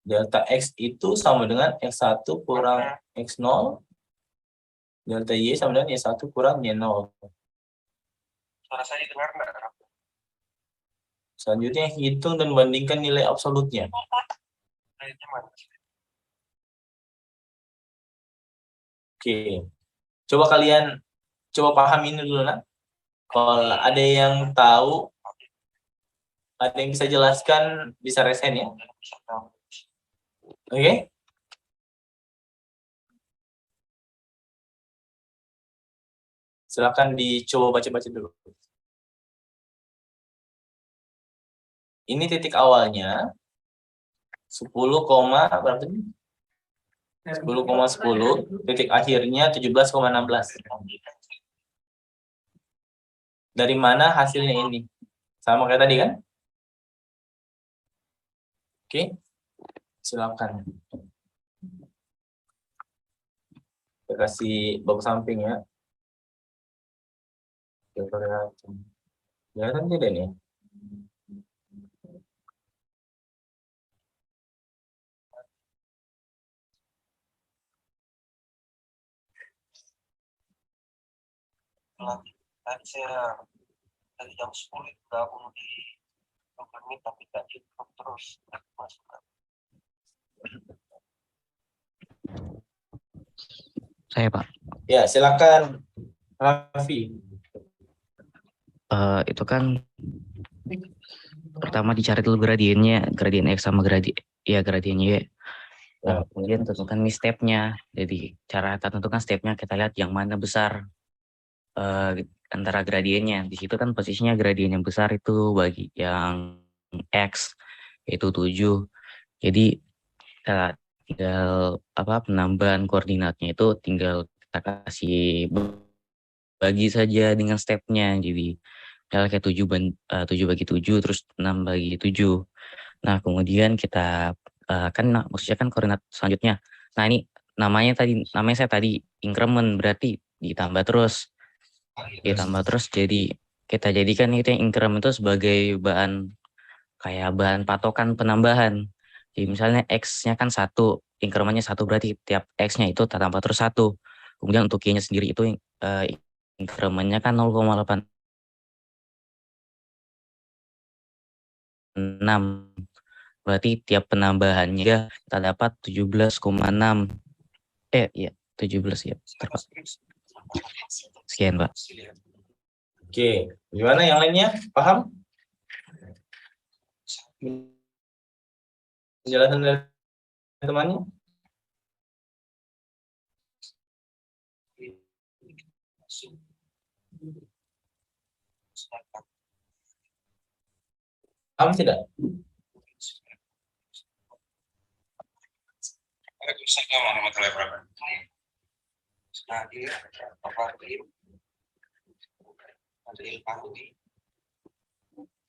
Delta X itu sama dengan X1 kurang X0. Delta Y sama dengan Y1 kurang Y0. Suara saya dengar nggak? Selanjutnya hitung dan bandingkan nilai absolutnya. Oke. Coba kalian paham ini dulu nak. Kalau ada yang tahu, ada yang bisa jelaskan, bisa resen ya. Oke? Silakan dicoba baca-baca dulu. Ini titik awalnya 10, berapa ini? 10,10, titik akhirnya 17,16. Dari mana hasilnya ini? Sama kayak tadi kan? Oke. Silakan. Kita kasih box samping ya. Kelihatan tidak nih? Tadi saya dari jam 10 itu gabung di company tapi tidak dihitung terus masukkan. Saya Pak. Ya, silakan Raffi. Itu kan pertama dicari dulu gradiennya, gradien X sama gradien Y. Nah, kemudian tentukan nih stepnya. Jadi cara kita tentukan stepnya, kita lihat yang mana besar antara gradiennya. Di situ kan posisinya gradien yang besar itu bagi yang X, yaitu 7. Jadi kita tinggal penambahan koordinatnya itu tinggal kita kasih bagi saja dengan stepnya. Jadi kayak 7 bagi 7 terus 6 bagi 7. Nah, kemudian kita maksudnya kan koordinat selanjutnya. Nah, ini namanya saya tadi increment, berarti ditambah terus. Jadi kita jadikan itu yang increment itu sebagai bahan patokan penambahan. Jadi misalnya X-nya kan 1, incrementnya 1, berarti tiap X-nya itu tambah terus 1. Kemudian untuk Y-nya sendiri itu incrementnya kan 0,86. Berarti tiap penambahannya kita dapat 17,6. 17 ya. Sekian, Pak. Oke, gimana yang lainnya? Paham? Penjelasan dari temannya? Paham tidak? Waalaikumsalam warahmatullahi wabarakatuh. Nah, ini apa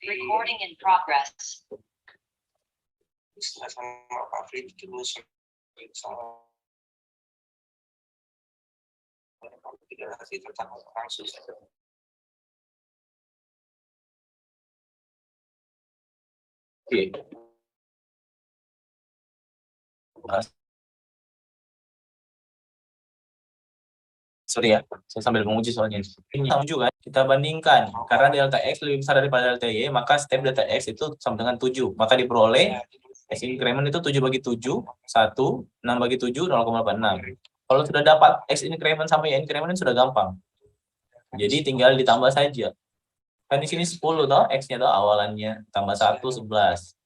Recording in progress. sama Pak Frit dulu sama tidak kasih tentang langsung saja. Oke. Sorry ya, saya sambil menguji soalnya. Ini juga kita bandingkan, karena delta X lebih besar daripada delta Y, maka step delta X itu sama dengan 7. Maka diperoleh X increment itu 7 bagi 7, 1, 6 bagi 7, 0,86. Kalau sudah dapat X increment sampai Y increment sudah gampang. Jadi tinggal ditambah saja. Kan di sini 10 toh, X-nya toh awalannya, tambah 1, 11.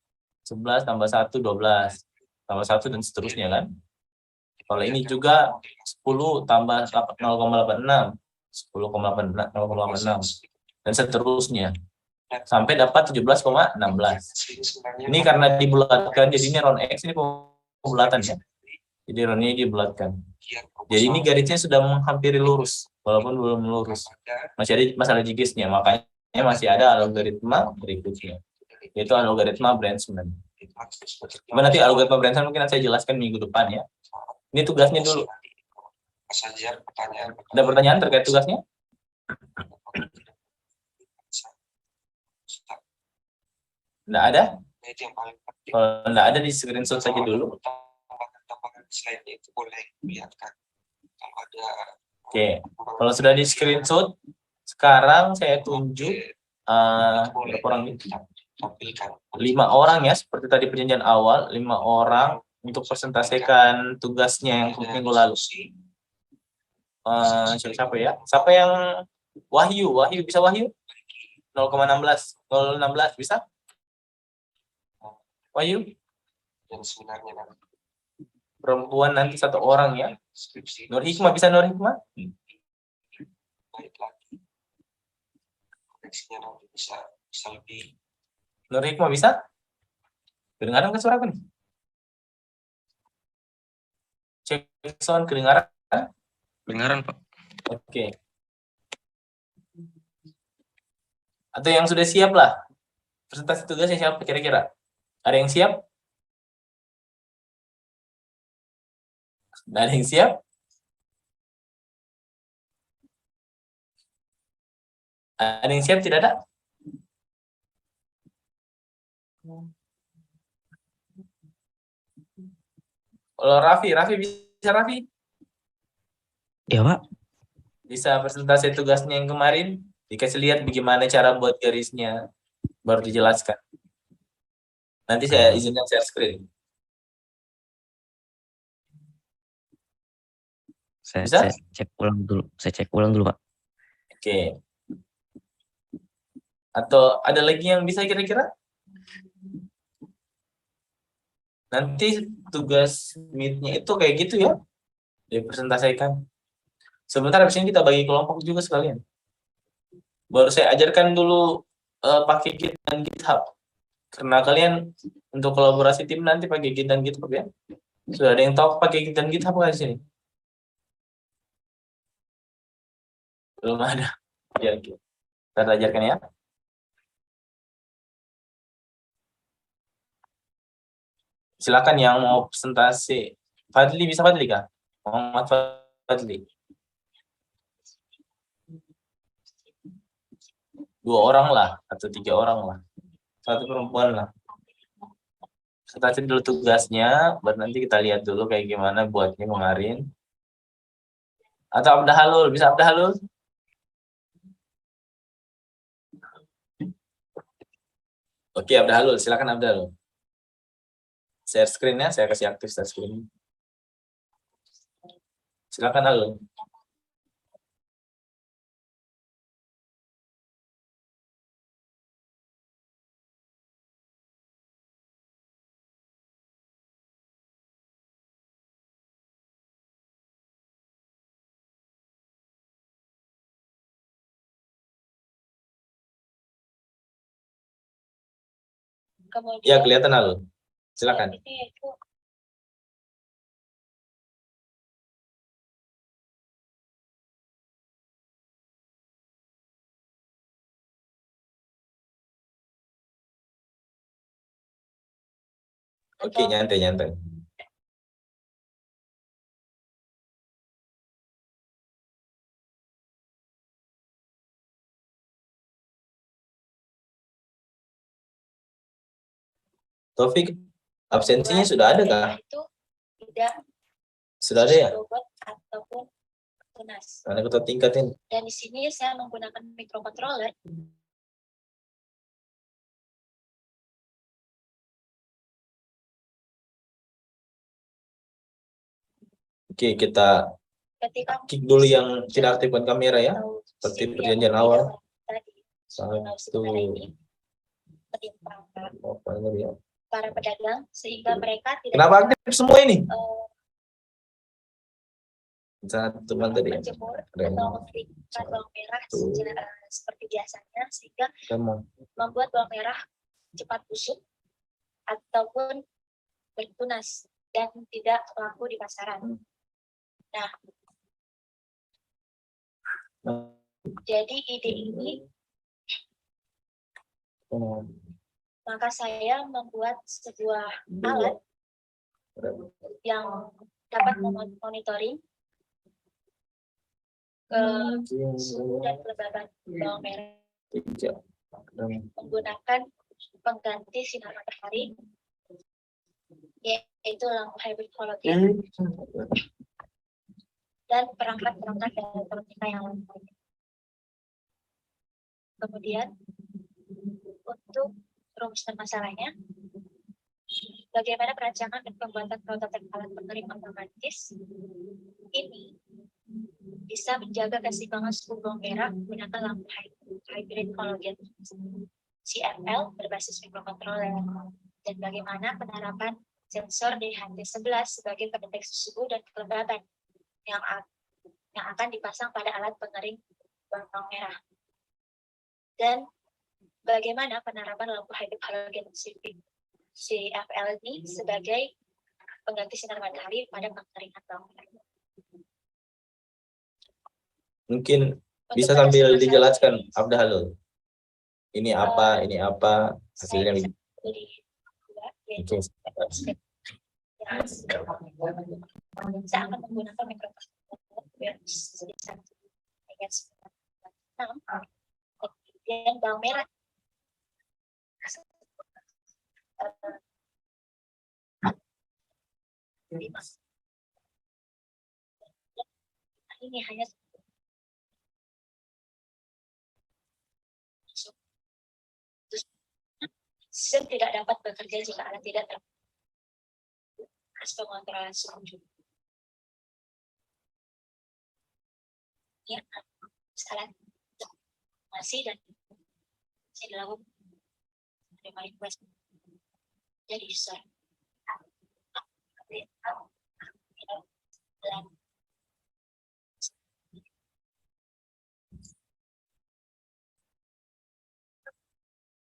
11 tambah 1, 12. Tambah 1 dan seterusnya kan. Kalau ini juga 10 tambah 0,86, 10,86, 0,86 dan seterusnya sampai dapat 17,16. Ini karena dibulatkan, jadi ini round X ini pembulatan ya. Jadi roundnya dibulatkan. Jadi ini garisnya sudah menghampiri lurus, walaupun belum lurus. Masih ada masalah jigisnya, makanya masih ada algoritma berikutnya, yaitu algoritma Branchman. Cuma nanti algoritma Branchman mungkin saya jelaskan minggu depan ya. Ini tugasnya dulu. Ada pertanyaan terkait tugasnya? Enggak ada? Kalau enggak ada, di screenshot saja dulu. Oke, kalau sudah di screenshot, sekarang saya tunjuk berapa orang ini? 5 orang ya, seperti tadi perjanjian awal, 5 orang untuk presentasikan tugasnya yang minggu lalu. Siapa ya? Siapa yang Wahyu? Wahyu bisa Wahyu? 0,16 0,16 bisa? Wahyu? yang sebenarnya nanti Perempuan nanti 1 orang ya. skripsi Nur Hikmah bisa Nur Hikmah? baik lagi koneksinya nanti bisa lebih Nur Hikmah bisa? Kedengaran nggak suara aku nih? Cek sound kedengaran? Dengaran, Pak. Oke. Atau yang sudah siap lah. Presentasi tugasnya siapa kira-kira? Ada yang siap? Nggak ada yang siap? Ada yang siap? Tidak ada? Kalau Raffi bisa Raffi? Ya Pak. Bisa presentasi tugasnya yang kemarin? Dikasih lihat bagaimana cara buat garisnya. Baru dijelaskan. Nanti saya izinkan share screen. Saya Bisa? cek ulang dulu. Saya cek ulang dulu Pak. Oke. Atau ada lagi yang bisa kira-kira? Nanti tugas meet-nya itu kayak gitu ya. Dipresentasikan. Sebentar habis ini kita bagi kelompok juga sekalian. Baru saya ajarkan dulu pakai Git dan GitHub. Karena kalian untuk kolaborasi tim nanti pakai Git dan GitHub ya. Sudah ada yang tahu pakai Git dan GitHub nggak di sini? Belum ada. Ya, oke. Kita ajarkan ya. Silakan yang mau presentasi. Fadli bisa Fadli kah? Muhammad Fadli. 2 orang lah atau 3 orang lah. 1 perempuan lah. Presentasi dulu tugasnya, baru nanti kita lihat dulu kayak gimana buatnya kemarin. Atau Abdah Halul, bisa Abdah Halul? Oke, Abdah Halul, silakan Abdah Halul. Share screen-nya, saya kasih aktif share screen. Silakan Halul. Kemudian Ya, kelihatan Halul. Silakan. ini itu Oke, nyantai. Taufik, absensinya sudah ada kah? itu tidak Sudah ada ya? robot ataupun tunas. Mana kita tingkatin. Dan di sini saya menggunakan microcontroller. Oke, kita Ketika kick dulu yang tidak aktifkan kamera ya. atau Seperti SIM yang perjanjian tidak awal. tadi Satu, sementara ini menimbangkan apa ini ya? para pedagang sehingga mereka tidak Kenapa bisa, aktif semua ini? eh, Satu tadi ya. menjemur Ada yang atau mengeringkan bawang merah seperti biasanya sehingga kamu. membuat bawang merah cepat busuk ataupun bertunas dan tidak laku di pasaran. Nah, jadi ide ini maka saya membuat sebuah alat yang dapat memonitoring suhu dan kelembaban bawang merah menggunakan pengganti sinar matahari yaitu lampu hybrid halogen dan perangkat-perangkat elektronika yang lain. Kemudian untuk rumuskan masalahnya, bagaimana perancangan dan pembuatan prototipe alat pengering otomatis ini bisa menjaga keseimbangan suhu bawang merah menggunakan lampu hybrid halogen CFL berbasis mikrokontroler, dan bagaimana penerapan sensor DHT11 sebagai pendeteksi suhu dan kelembaban yang akan dipasang pada alat pengering bawang merah, dan bagaimana penerapan lampu hybrid halogen CFL ini sebagai pengganti sinar matahari pada pengeringan bawang merah. Mungkin bisa sambil dijelaskan, Abda Halul. Ini apa hasilnya. Oke. Saya akan menggunakan mikrokontroler kemudian bawang merah ini hanya sistem tidak dapat bekerja jika alat tidak terhadap pengontrolan suhu. Ya, alat masih dan saya dilakukan dari request jadi user.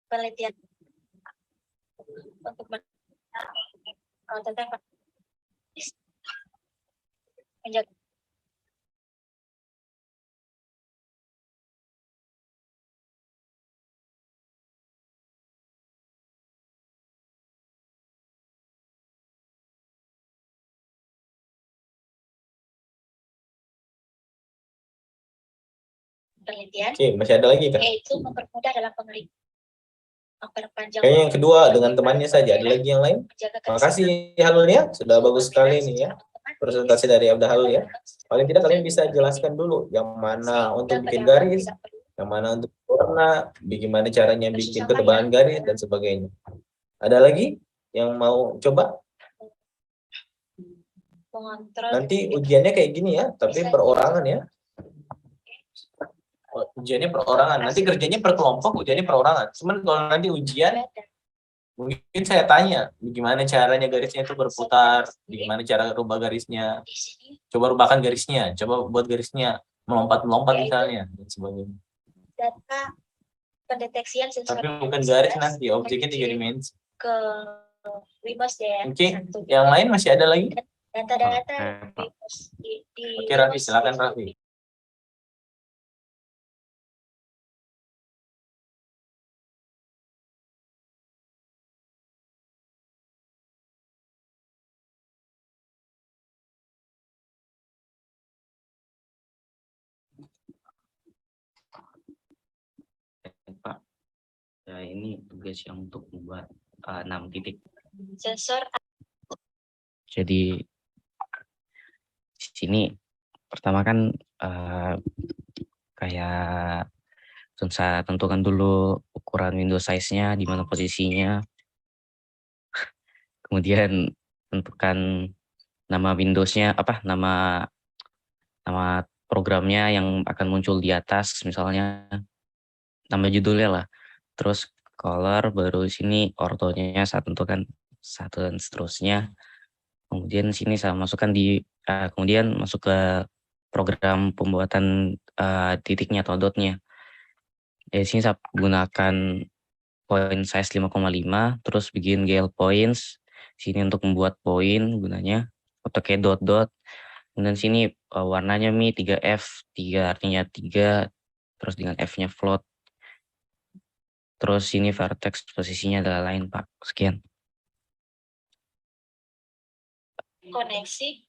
Penelitian untuk tentang menjaga penelitian. Oke, masih ada lagi kan? Yaitu mempermudah dalam pengering. Memperpanjang. Kayaknya yang kedua dengan temannya saja. Ada lagi yang lain? Makasih Halul ya, sudah bagus sekali nih ya. Presentasi dari Abda Halul ya. Paling tidak kalian bisa jelaskan dulu yang mana untuk bikin garis, yang mana untuk warna, bagaimana caranya bikin ketebalan garis dan sebagainya. Ada lagi yang mau coba? Nanti ujiannya kayak gini ya, tapi perorangan ya. Ujiannya perorangan, nanti kerjanya per kelompok, ujiannya perorangan. Cuman kalau nanti ujian, mungkin saya tanya, bagaimana caranya garisnya itu berputar, bagaimana cara rubah garisnya, coba rubahkan garisnya, coba buat garisnya melompat-melompat misalnya, dan sebagainya. Data pendeteksian sensor. Tapi bukan garis nanti, objeknya 3 dimensi. Ke Windows ya. Oke, yang lain masih ada lagi? Data-data Oke, Raffi, silakan Raffi. Pak, ya ini tugas yang untuk membuat 6 titik. Sensor. Jadi di sini pertama kan kayak saya tentukan dulu ukuran window size-nya, di mana posisinya. Kemudian tentukan nama Windows-nya, nama programnya yang akan muncul di atas, misalnya nama judulnya lah. Terus color, baru sini ortonya saya tentukan 1 dan seterusnya. Kemudian sini saya masukkan kemudian masuk ke program pembuatan titiknya atau dotnya. Di sini saya gunakan point size 5,5, terus bikin GL points. Sini untuk membuat poin gunanya pakai dot. Kemudian sini warnanya 3F, 3 artinya 3, terus dengan F-nya float. Terus sini vertex posisinya adalah line, Pak. Sekian. Koneksi.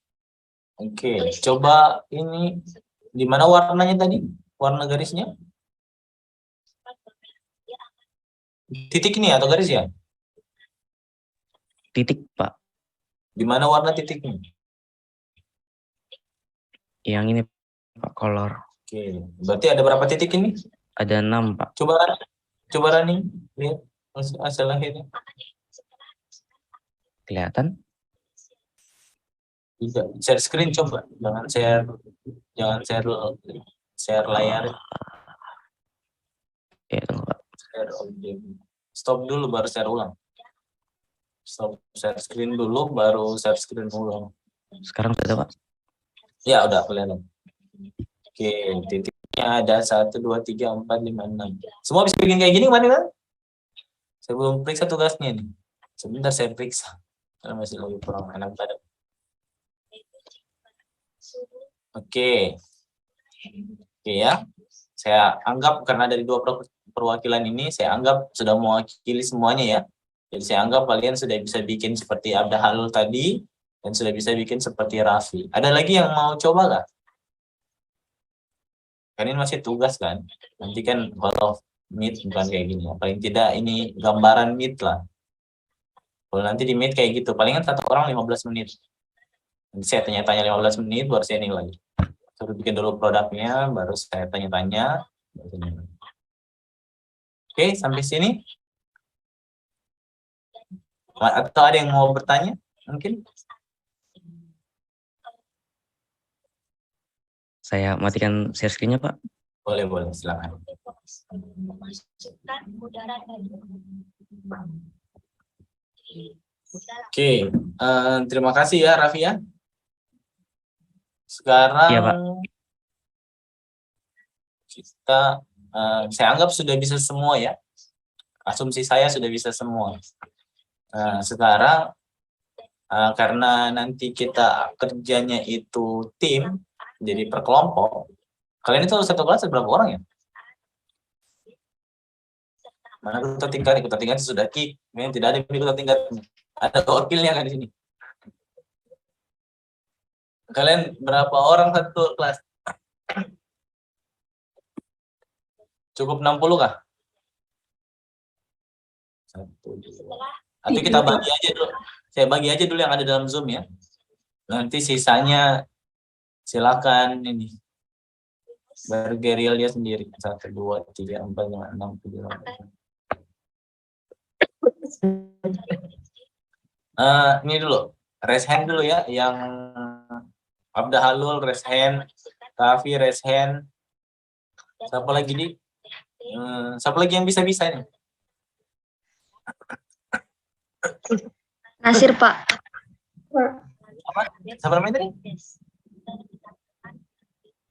Oke, coba ini di mana warnanya tadi? Warna garisnya? Titik ini atau garis ya? Titik, Pak. Di mana warna titiknya? Yang ini, Pak, color. Oke, berarti ada berapa titik ini? Ada 6, Pak. Coba running, lihat asal akhirnya. Kelihatan? Tidak, share screen coba. Share layar. Ya, tunggu Pak. Share objek. Stop dulu baru share ulang. Stop share screen dulu baru share screen ulang. Sekarang sudah Pak? Ya udah kelihatan. Oke, titiknya ada 1, 2, 3, 4, 5, 6. Semua bisa bikin kayak gini mana kan? Saya belum periksa tugasnya nih. Sebentar saya periksa. Karena masih lagi kurang enak badan. Oke. Oke ya. Saya anggap karena dari 2 perwakilan ini saya anggap sudah mewakili semuanya ya. Jadi saya anggap kalian sudah bisa bikin seperti Abda Halul tadi dan sudah bisa bikin seperti Raffi. Ada lagi yang mau coba nggak? Kan ini masih tugas kan. Nanti kan kalau Meet bukan kayak gini. Paling tidak ini gambaran Meet lah. Kalau nanti di Meet kayak gitu, palingan satu orang 15 menit. Nanti saya tanya-tanya 15 menit, baru saya ini lagi. Suruh bikin dulu produknya, baru saya tanya-tanya. Oke, sampai sini. Atau ada yang mau bertanya? Mungkin? Saya matikan share screen-nya Pak. Boleh, silakan. Memasukkan udara dari Oke, terima kasih ya Raffi ya. Sekarang Iya, Pak. kita, saya anggap sudah bisa semua ya. Asumsi saya sudah bisa semua. Sekarang karena nanti kita kerjanya itu tim, jadi per kelompok. Kalian itu satu kelas berapa orang ya? Mana ketua tingkat? Ketua tingkat sudah kick. Memang tidak ada ketua tingkat. Ada wakilnya kan di sini. Kalian berapa orang satu kelas? Cukup 60 kah? 1, 2. Atau kita bagi aja dulu. Saya bagi aja dulu yang ada dalam Zoom ya. Nanti sisanya silakan ini. Bergerilya sendiri. 1, 2, 3, 4, 5, 6, 7, 8. Ini dulu. Raise hand dulu ya. Yang Abda Halul raise hand. Raffi raise hand. Siapa lagi nih? Siapa lagi yang bisa-bisa ini? Nasir, Pak. Apa? Siapa namanya tadi?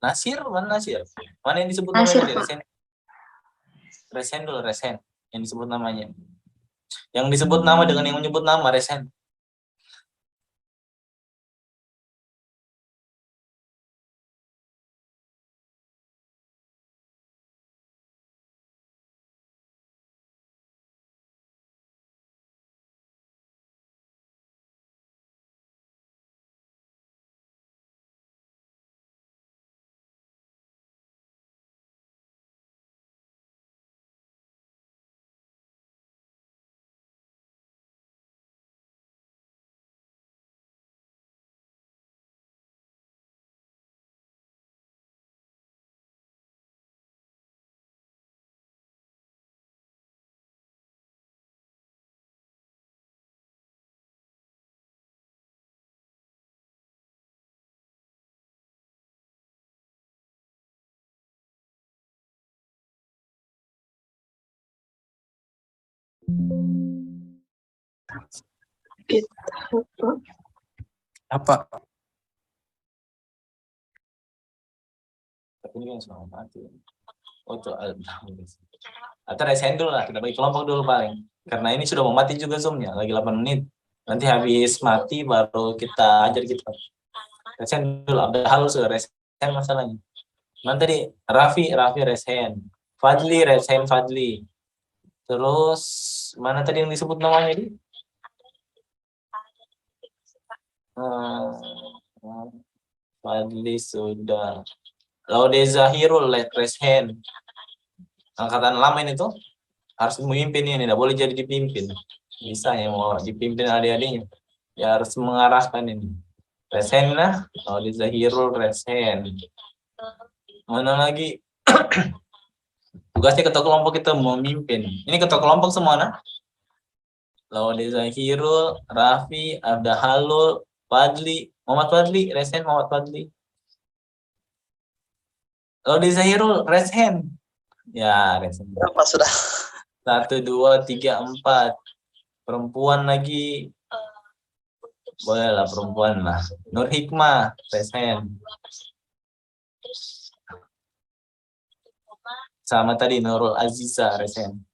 Nasir? Mana Nasir? Mana yang disebut Nasir, namanya? Pak. Resen dulu, Resen. Yang disebut namanya. Yang disebut nama dengan yang menyebut nama, Resen. Apa? Tapi ini yang sudah mati. Oh, itu atau resen dulu lah, kita bagi kelompok dulu paling. Karena ini sudah mau mati juga Zoom-nya, lagi 8 menit. Nanti habis mati baru kita ajar kita. Resen dulu, Abda Halul sudah resen masalahnya. Mana tadi? Raffi resen. Fadli resen Fadli. Terus mana tadi yang disebut namanya di? Fadli sudah. Laude Zahirul raise hand. Angkatan lama ini tuh harus memimpin ini, tidak boleh jadi dipimpin. Bisa ya mau dipimpin adik-adiknya. Ya harus mengarahkan ini. Raise hand lah. Laude Zahirul raise hand. Mana lagi? Tugasnya ketua kelompok kita memimpin. Ini ketua kelompok semua nah? Laude Zahirul, Raffi, Abda Halul, Fadli, Muhammad Fadli, resen Muhammad Fadli. Laude Zahirul, resen. Ya, resen. Berapa sudah? 1, 2, 3, 4. Perempuan lagi. Boleh lah, perempuan lah. Nur Hikmah, resen. 2%. Terus Sama tadi Nurul Aziza, resen.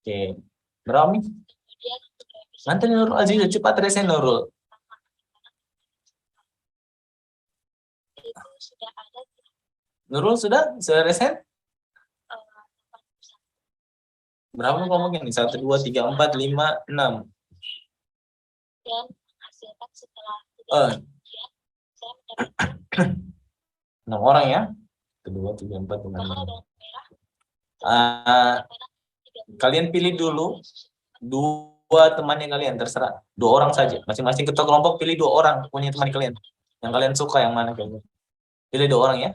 Oke. Berapa nih? kemudian untuk revisi Nanti Nurul Aziza, cepat resen Nurul. itu sudah ada Nurul sudah resen? 4%. Berapa ngomongin nih? 1, 2, 3, 4, 5, 6. Dan menghasilkan setelah Oh. ujian, saya mendapatkan 6 orang ya? 1, 2, 3, 4, 5, mahal 6. bawang merah. Kalian pilih dulu 2 temannya kalian, terserah. 2 orang saja. Masing-masing ketua kelompok pilih 2 orang punya teman kalian. Yang kalian suka yang mana kalian. Pilih 2 orang ya.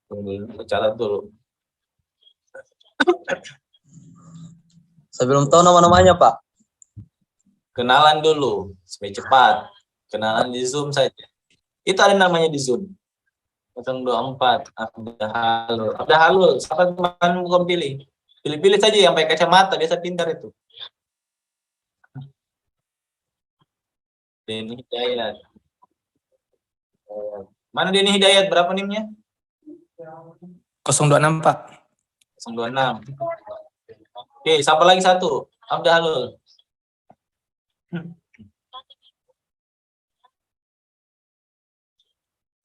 Tunggu, catat dulu. Saya belum tahu nama-namanya, Pak. Kenalan dulu supaya cepat. Kenalan di Zoom saja. Itu ada namanya di Zoom. 024 Abda Halul. Abda Halul, siapa teman kamu pilih? Pilih-pilih saja yang pakai kacamata, biasa pintar itu. Denny Hidayat. Mana Denny Hidayat? Berapa NIM-nya? 026 Pak. 026. Oke, siapa lagi satu? Abda Halul.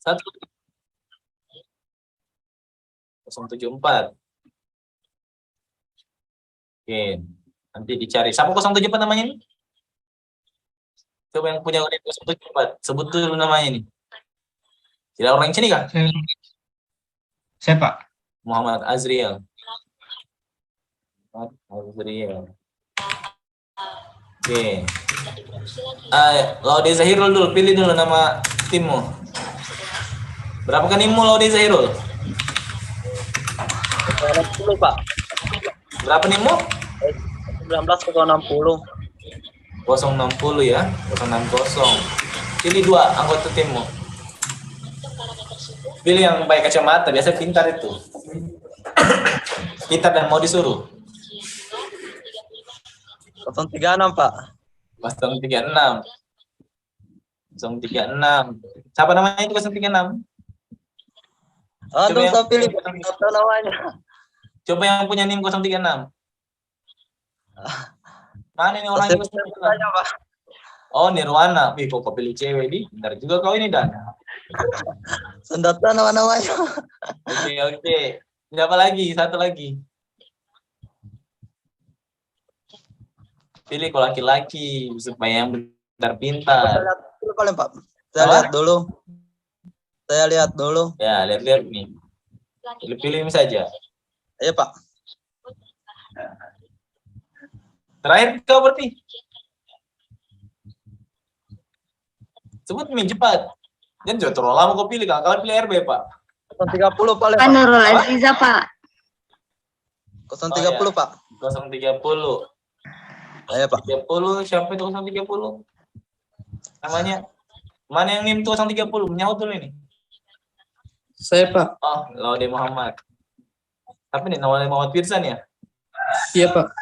Satu. 074. Oke, nanti dicari. Siapa 074 namanya ini? Coba yang punya 074. Sebut dulu namanya ini. Tidak orang sini kah? Saya Pak. Muhammad Azriel. Azriel. Oke. Laude Zahirul dulu, pilih dulu nama timmu. Berapa kan timmu Laude Zahirul? 60, Pak. Berapa timmu? 19,60. 060 ya, 060. Pilih 2 anggota timmu. Pilih yang pakai kacamata, biasa pintar itu. Pintar dan mau disuruh. 036, Pak. 036. 036. Siapa namanya itu 036? Aduh, yang- saya pilih, Pak. Nggak tahu namanya. Coba yang punya NIM 036. Mana ini orang Saya yang pilih saja, Pak. Oh, Nirwana. Wih, kok pilih cewek di? Benar juga kau ini, Dan. Saya nggak tahu nama-namanya. Oke. Siapa lagi? Satu lagi. Pilih kok laki-laki supaya yang Saya pintar-pintar. lihat dulu paling, Pak. Saya Apa? lihat dulu. Saya lihat dulu. Ya, lihat-lihat nih. Pilih-pilih saja. Iya, Pak. Terakhir kau berarti. Sebut nih cepat. Jangan jauh terlalu lama kau pilih. Kalian pilih RB, Pak. 030 paling, Pak Pak. Nurul Aziza, Pak. 030, Pak. 030. Iya, Pak. 30, siapa itu 030? Namanya? Mana yang NIM 030? Menyaut dulu ini. Saya Pak. Oh, Laude Muhammad. Tapi nih, Laude Muhammad Firsan ya? Iya Pak.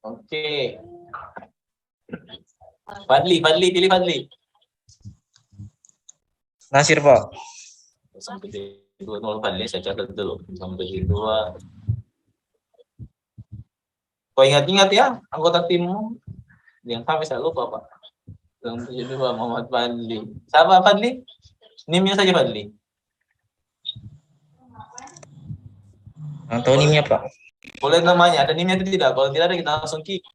Oke. Fadli, pilih Fadli. Nasir, Pak. Sampai di 2 Fadli, saya catat dulu. Sampai di 2. Kau ingat-ingat ya, anggota timmu. Yang sampai saya lupa, Pak. Sampai di 2 Muhammad Fadli. Siapa Fadli? NIM-nya saja Fadli. Atau NIM-nya, Pak. Boleh namanya, ada NIM-nya atau tidak? Kalau tidak ada, kita langsung kick.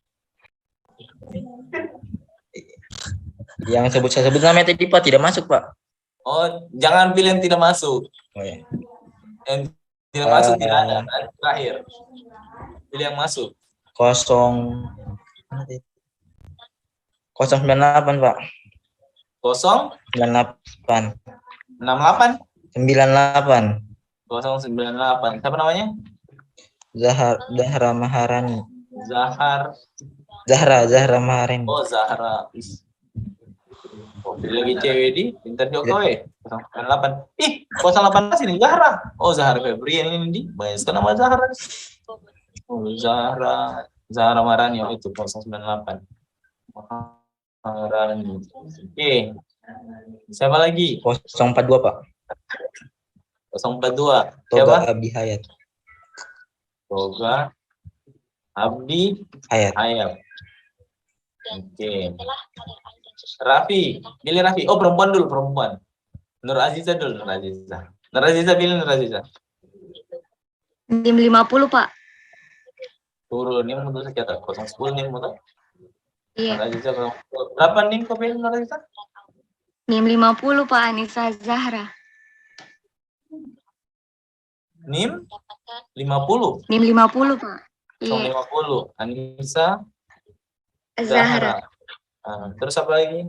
Yang saya sebut namanya tadi, Pak, tidak masuk, Pak. Oh, jangan pilih yang tidak masuk. Oh, ya. Yang tidak masuk tidak ada. Terakhir. Pilih yang masuk. 098, Pak. 0 98. 68 98. 098. Siapa namanya? Zahra Maharani. Zahar. Zahra Maharani. Oh, Zahra. Oh, pilih lagi cewek di pintar juga weh. 098. Ih, 018 ini Zahra. Oh, Zahra Febrian ini di. Banyak sekali nama Zahra. Oh, Zahra Marani oh, itu 098. Marani. Oke. Siapa lagi? 042 Pak. 042. Toga Siapa? Abi Hayat. Toga Abdi Hayat. Oke. Raffi, pilih Raffi. Oh, perempuan dulu, perempuan. Nur Aziza dulu, Nur Aziza. Nur Aziza pilih Nur Aziza. NIM 50, Pak. Turun nih menurut saya catat 010 nih menurut. Iya. Nur Aziza 010. Berapa nih kau pilih Nur Aziza? NIM 50, Pak Anissa Zahra. NIM 50. NIM 50, Pak. Iya. 50. Anissa Zahra. Terus apa lagi?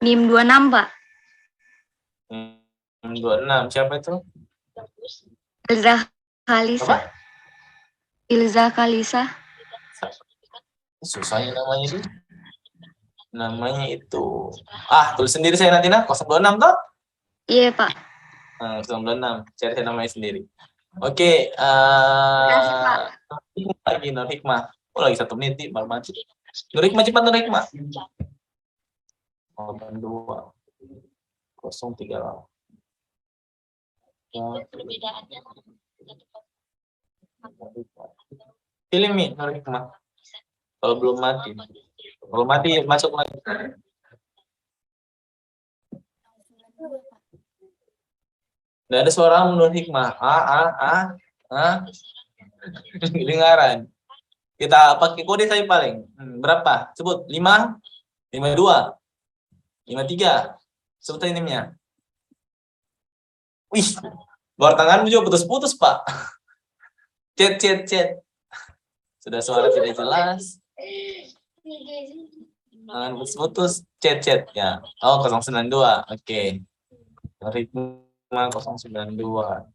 NIM 26, Pak. NIM 26. Siapa itu? Ilza Kalisa. Apa? Ilza Kalisa. Susahnya namanya sih. Namanya itu. Tulis sendiri saya nanti 026 toh? Iya, Pak. 026. Cari namanya sendiri. Oke, Kasih, Pak. lagi Nur Hikmah. Oh, lagi 1 menit nih, malu mati. Nur Hikmah cepat Nur Hikmah. 82 038. Pilih Mi Nur Hikmah. Kalau belum mati. Kalau mati masuk lagi. Nggak ada suara Nur Hikmah. Dengaran. Kita pakai kode saya paling. Berapa? Sebut. 5, 52, 53. Sebut inimnya. Wih, luar tanganmu juga putus-putus, Pak. Chat. Sudah suara tidak jelas. Tangan putus-putus. Chat. Ya. Oh, 092. Oke. Ritme 092.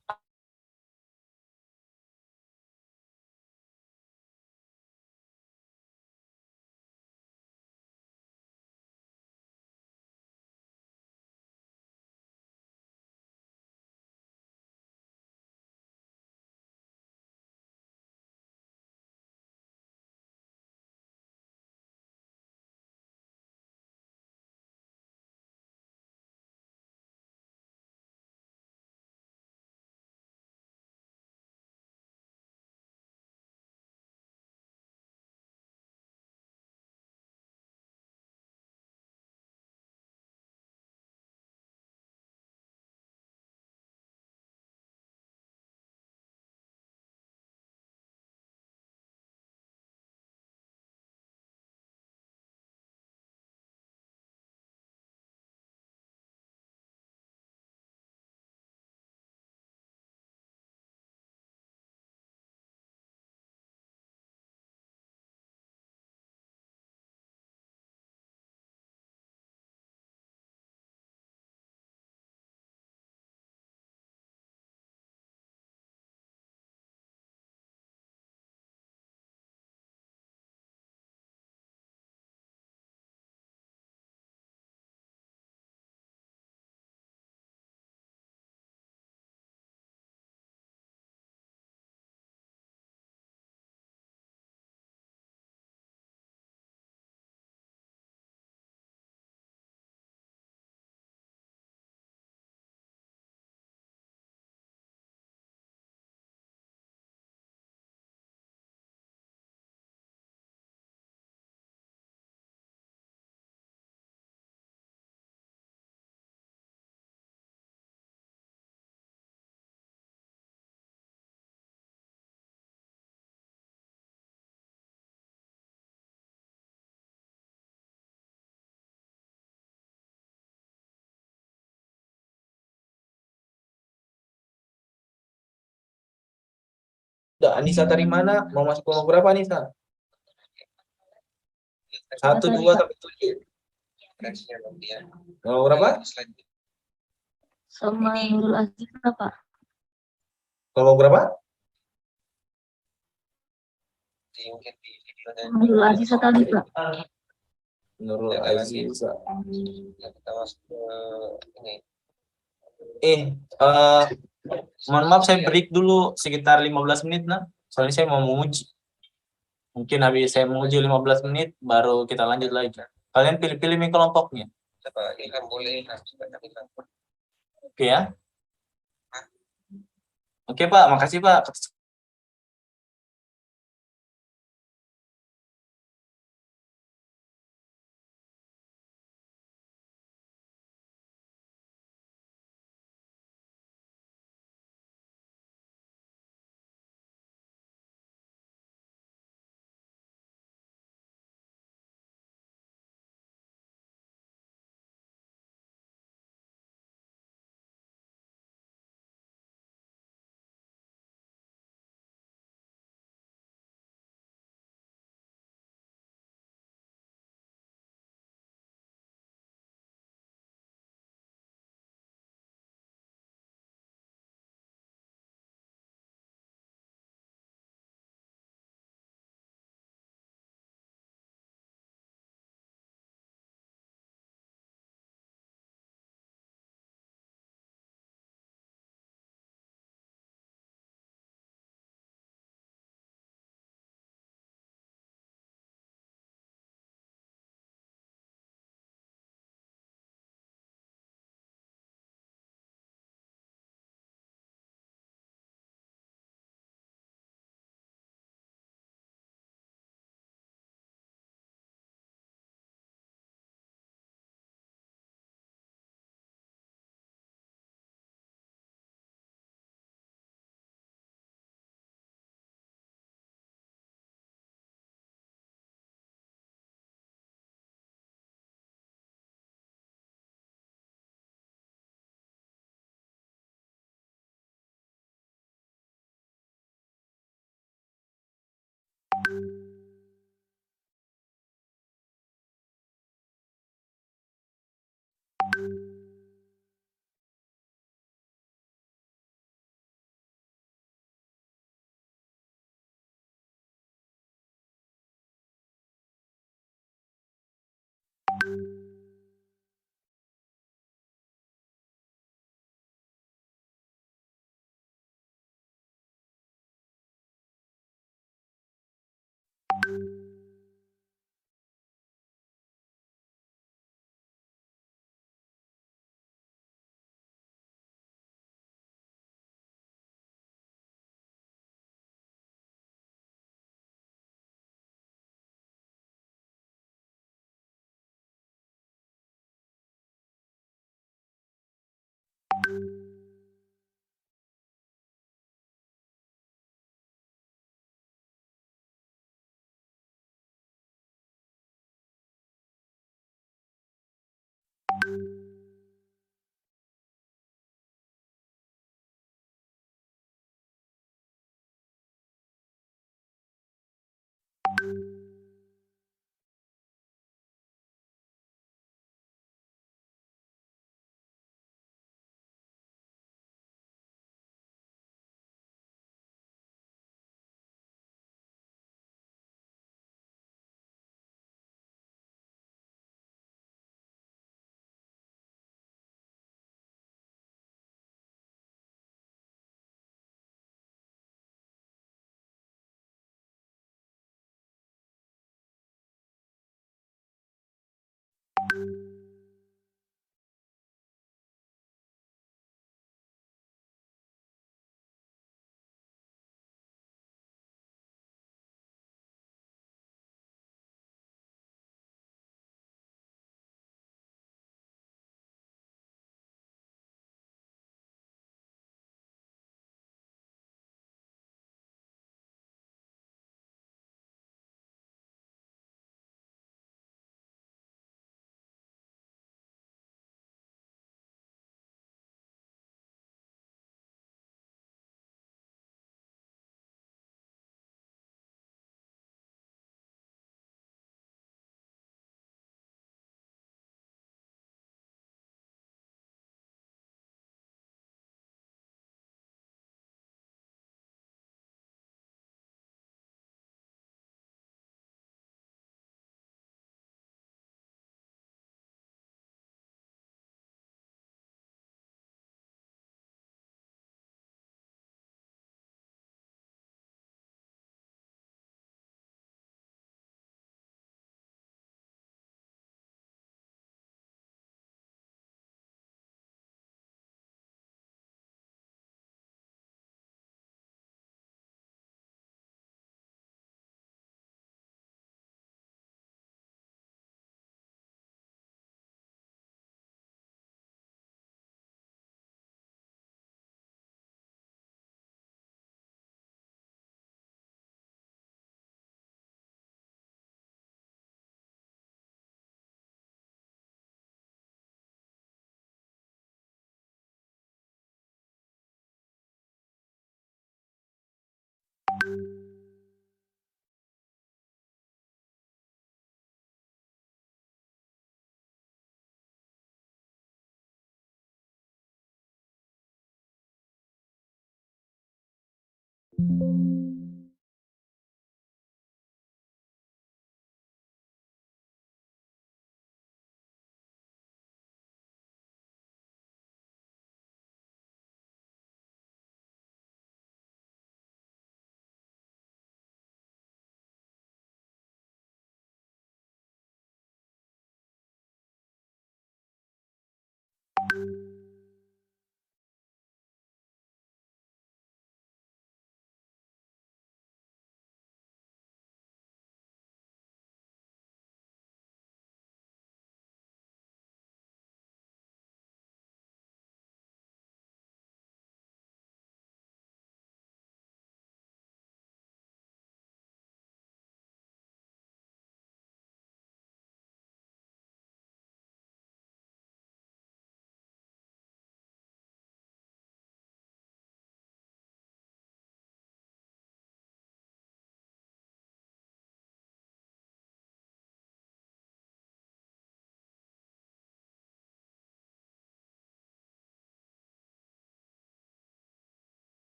Udah, Anissa dari mana? Mau masuk kelompok berapa Anissa? 1, 2 sampai 7. referensinya nanti ya. Kelompok berapa? Slide Sama Nurul Aziz Pak. Kelompok berapa? mungkin di videonya. Nurul Aziz tadi Pak. Nurul Ya, Aziz. Ya, kita masuk ke ini. Mohon maaf saya break dulu sekitar 15 menit nah. Soalnya saya mau menguji. Mungkin habis saya menguji 15 menit baru kita lanjut lagi. Kalian pilih-pilih nih kelompoknya. Coba Ilham boleh Ilham. Oke ya. Oke Pak, makasih Pak.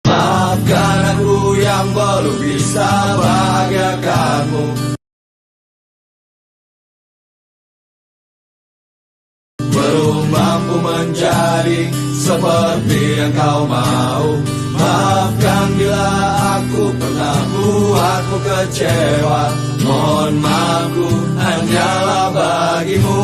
Maafkan aku yang belum bisa bahagiakanmu, belum mampu menjadi seperti yang kau mau. Maafkan bila aku pernah buatmu kecewa. Mohon maafku hanyalah bagimu.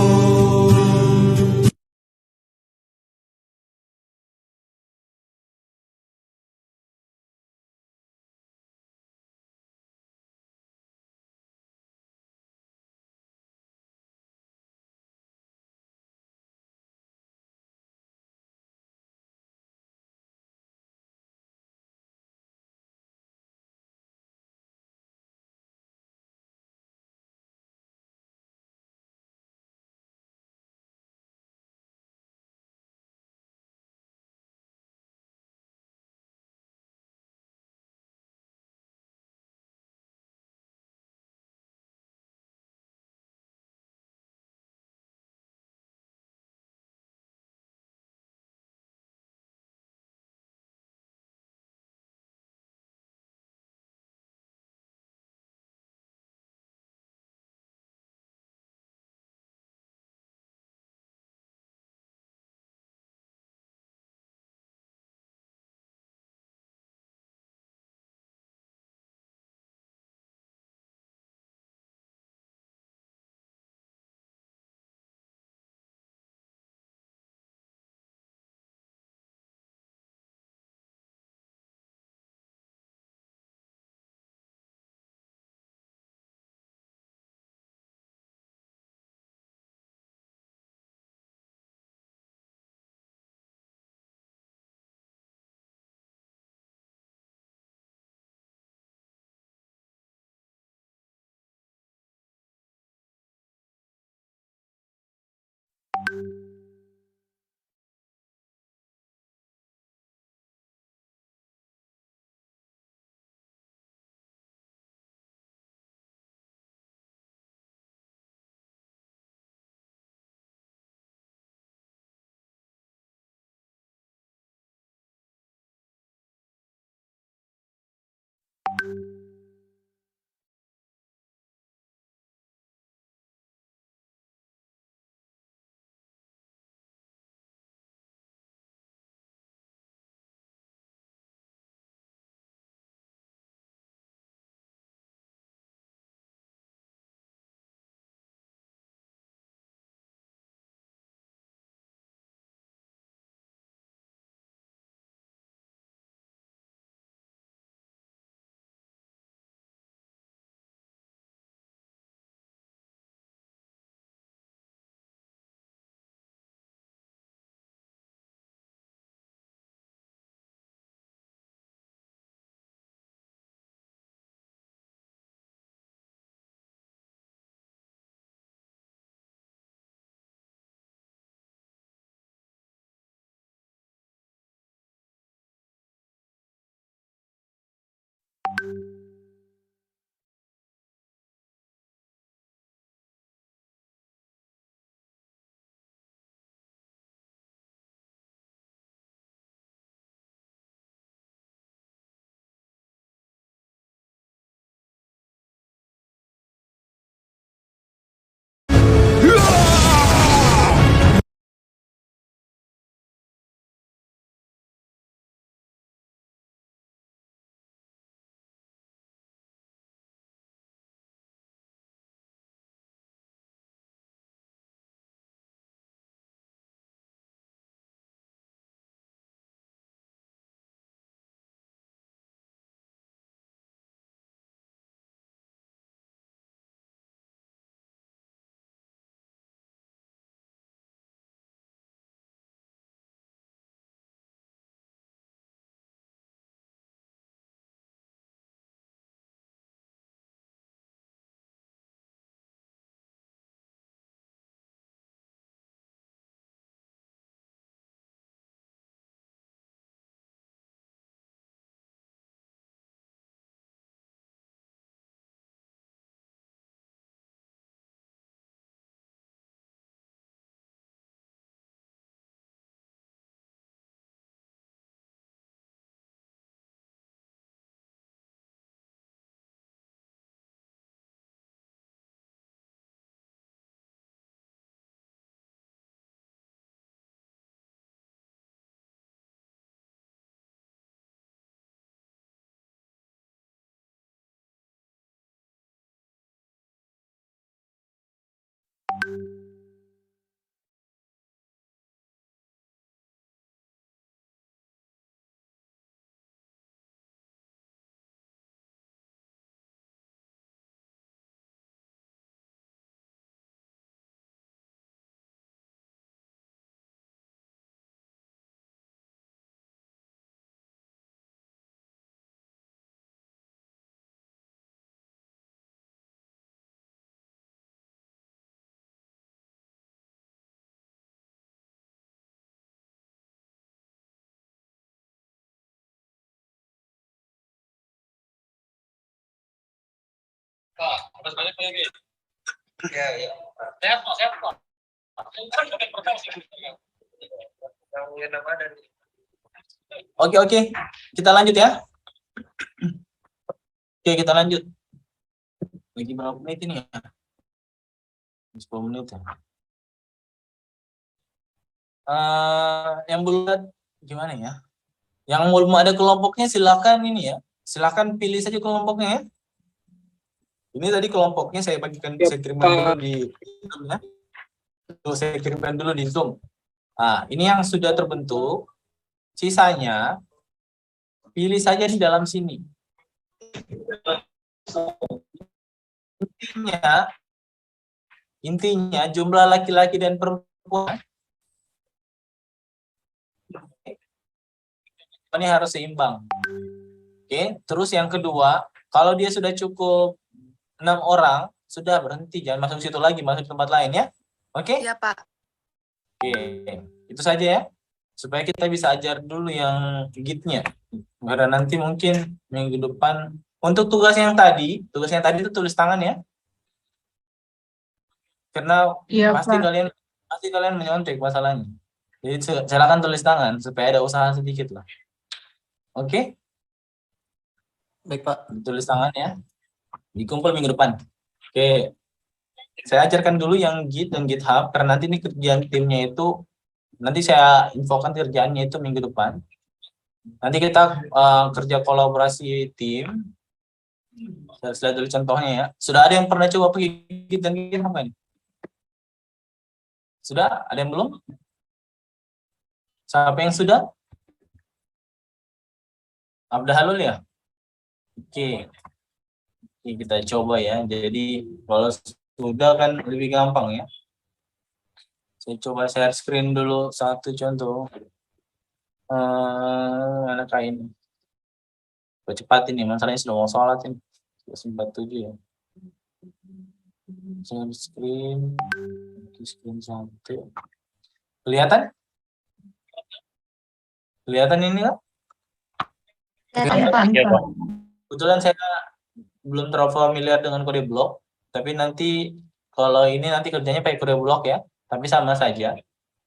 Ya, ya. Oke, kita lanjut ya. Oke, kita lanjut. Lagi berapa menit ini ya? 10 menit ya. Yang belum gimana ya? Yang belum ada kelompoknya silakan ini ya. Silakan pilih saja kelompoknya ya. Ini tadi kelompoknya saya bagikan, saya kirimkan dulu di Zoom ya. Saya kirimkan dulu di Zoom. Nah, ini yang sudah terbentuk. Sisanya pilih saja di dalam sini. Intinya jumlah laki-laki dan perempuan ini harus seimbang. Oke, terus yang kedua, kalau dia sudah cukup 6 orang, sudah berhenti, jangan masuk situ lagi, masuk tempat lain ya. Oke? Iya, Pak. Oke, itu saja ya. Supaya kita bisa ajar dulu yang gitnya. Karena nanti mungkin minggu depan untuk tugas yang tadi itu tulis tangan ya. Karena pasti kalian menyontek masalahnya. Jadi silakan tulis tangan supaya ada usaha sedikit lah. Oke? Baik, Pak. Tulis tangan ya. Dikumpul minggu depan. Oke. Saya ajarkan dulu yang Git dan GitHub karena nanti ini kerjaan timnya itu nanti saya infokan kerjaannya itu minggu depan. Nanti kita kerja kolaborasi tim. Saya dulu contohnya ya. Sudah ada yang pernah coba pakai Git dan GitHub kan? Sudah? Ada yang belum? Siapa yang sudah? Abdahalul ya? Oke. Oke, kita coba ya. Jadi kalau sudah kan lebih gampang ya. Saya coba share screen dulu satu contoh. Manakah ini? Cepat ini, masalahnya sudah mau sholat ini. 9:47 ya. Share screen. Screen satu. Kelihatan? Kelihatan ini kan? Iya, Pak. Kebetulan saya belum terlalu familiar dengan kode blok, tapi nanti kalau ini nanti kerjanya pakai kode blok ya, tapi sama saja.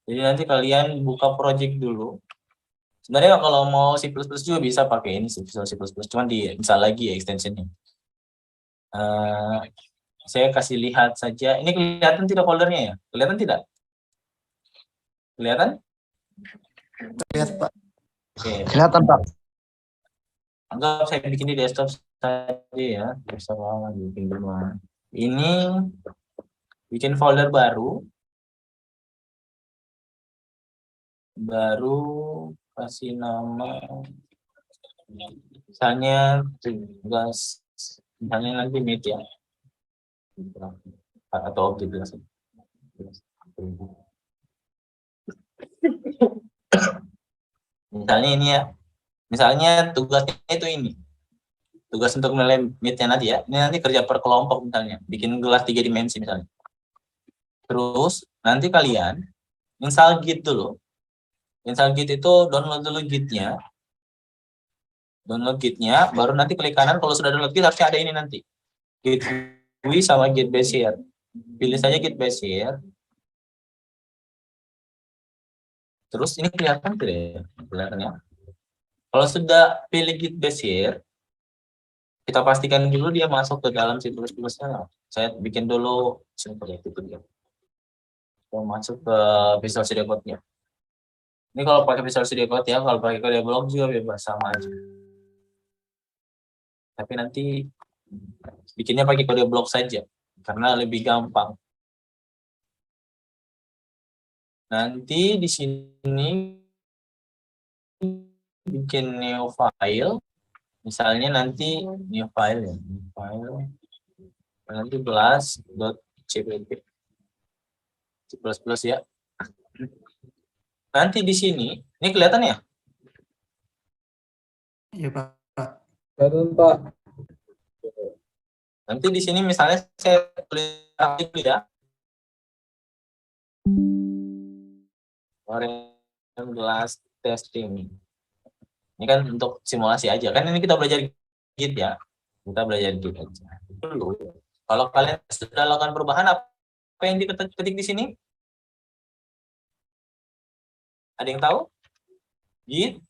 Jadi nanti kalian buka project dulu. Sebenarnya kalau mau C++ juga bisa pakai ini C++, cuman bisa lagi ya extensionnya. Saya kasih lihat saja. Ini kelihatan tidak foldernya ya? Kelihatan tidak? Kelihatan? Lihat, Pak. Oke. Kelihatan, Pak. Anggap saya bikin di desktop saja ya. Desktop bikin dulu. Ini bikin folder baru. Kasih nama. Misalnya tugas. Misalnya nanti meet ya. Atau objek jelas. Misalnya ini ya. Misalnya tugasnya itu ini. Tugas untuk menilai meet-nya nanti ya. Ini nanti kerja per kelompok misalnya. Bikin gelas 3 dimensi misalnya. Terus nanti kalian install Git dulu. Install Git itu download dulu Git-nya. Download Git-nya, baru nanti klik kanan. Kalau sudah download Git harusnya ada ini nanti. Git GUI sama Git Bezier. Pilih saja Git Bezier. Terus ini kelihatan tidak ya? Kelihatan ya? Kalau sudah pilih Git Bezier, kita pastikan dulu dia masuk ke dalam C++. Saya bikin dulu seperti itu dia. Kita masuk ke Visual Studio Code-nya. Ini kalau pakai Visual Studio Code ya, kalau pakai kode blok juga bebas sama aja. Tapi nanti bikinnya pakai kode blok saja, karena lebih gampang. Nanti di sini bikin new file, misalnya nanti new file ya, new file nanti class.cpp C++ ya. Nanti di sini, ini kelihatan ya? Iya, Pak. Kelihatan, Pak. Nanti di sini misalnya saya tulis dulu ya. Glass testing. Ini kan untuk simulasi aja. Kan ini kita belajar Git ya. Kita belajar Git aja. Dulu Kalau kalian sudah lakukan perubahan, apa yang diketik di sini? Ada yang tahu? Git.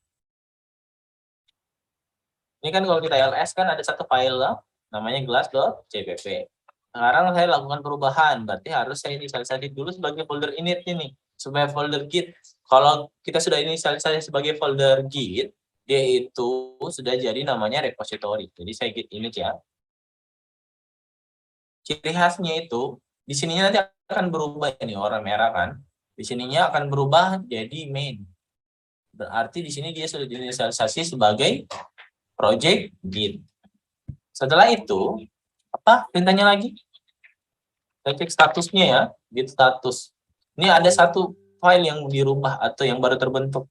Ini kan kalau kita ls kan ada satu file lah, namanya glass.cpp. Sekarang saya lakukan perubahan, berarti harus saya inisialisasi dulu sebagai folder init ini, supaya folder git. Kalau kita sudah inisialisasi sebagai folder git, dia itu sudah jadi namanya repository. Jadi saya git init ya. Ciri khasnya itu, di sininya nanti akan berubah ini warna merah kan. Di sininya akan berubah jadi main. Berarti di sini dia sudah diinisialisasi sebagai project git. Setelah itu, apa perintahnya lagi? Saya cek statusnya ya, git status. Ini ada satu file yang dirubah atau yang baru terbentuk.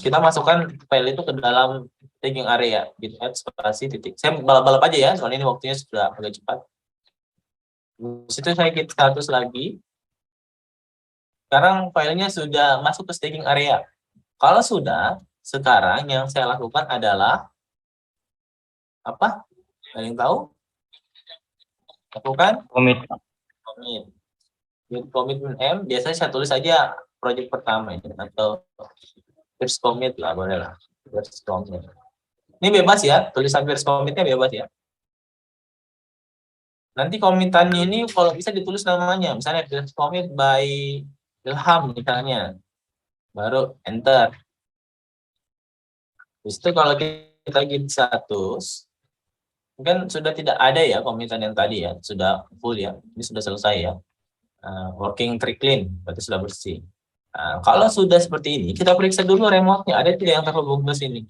Kita masukkan file itu ke dalam staging area, git add spasi titik. Saya balap-balap aja ya, soalnya ini waktunya sudah agak cepat. Di situ saya git status lagi. Sekarang filenya sudah masuk ke staging area. Kalau sudah, sekarang yang saya lakukan adalah apa? Ada yang tahu? Lakukan Commit. Git commitment M, biasanya saya tulis aja project pertama ini, atau first commit lah, boleh lah. First commit. Ini bebas ya, tulisan first commitnya bebas ya. Nanti komitannya ini kalau bisa ditulis namanya, misalnya first commit by Ilham misalnya. Baru enter. Habis itu kalau kita git status, kan sudah tidak ada ya komitan yang tadi ya, sudah full ya, ini sudah selesai ya. Working tree clean, berarti sudah bersih. Kalau sudah seperti ini, kita periksa dulu remote-nya, ada tidak yang terhubung ke sini?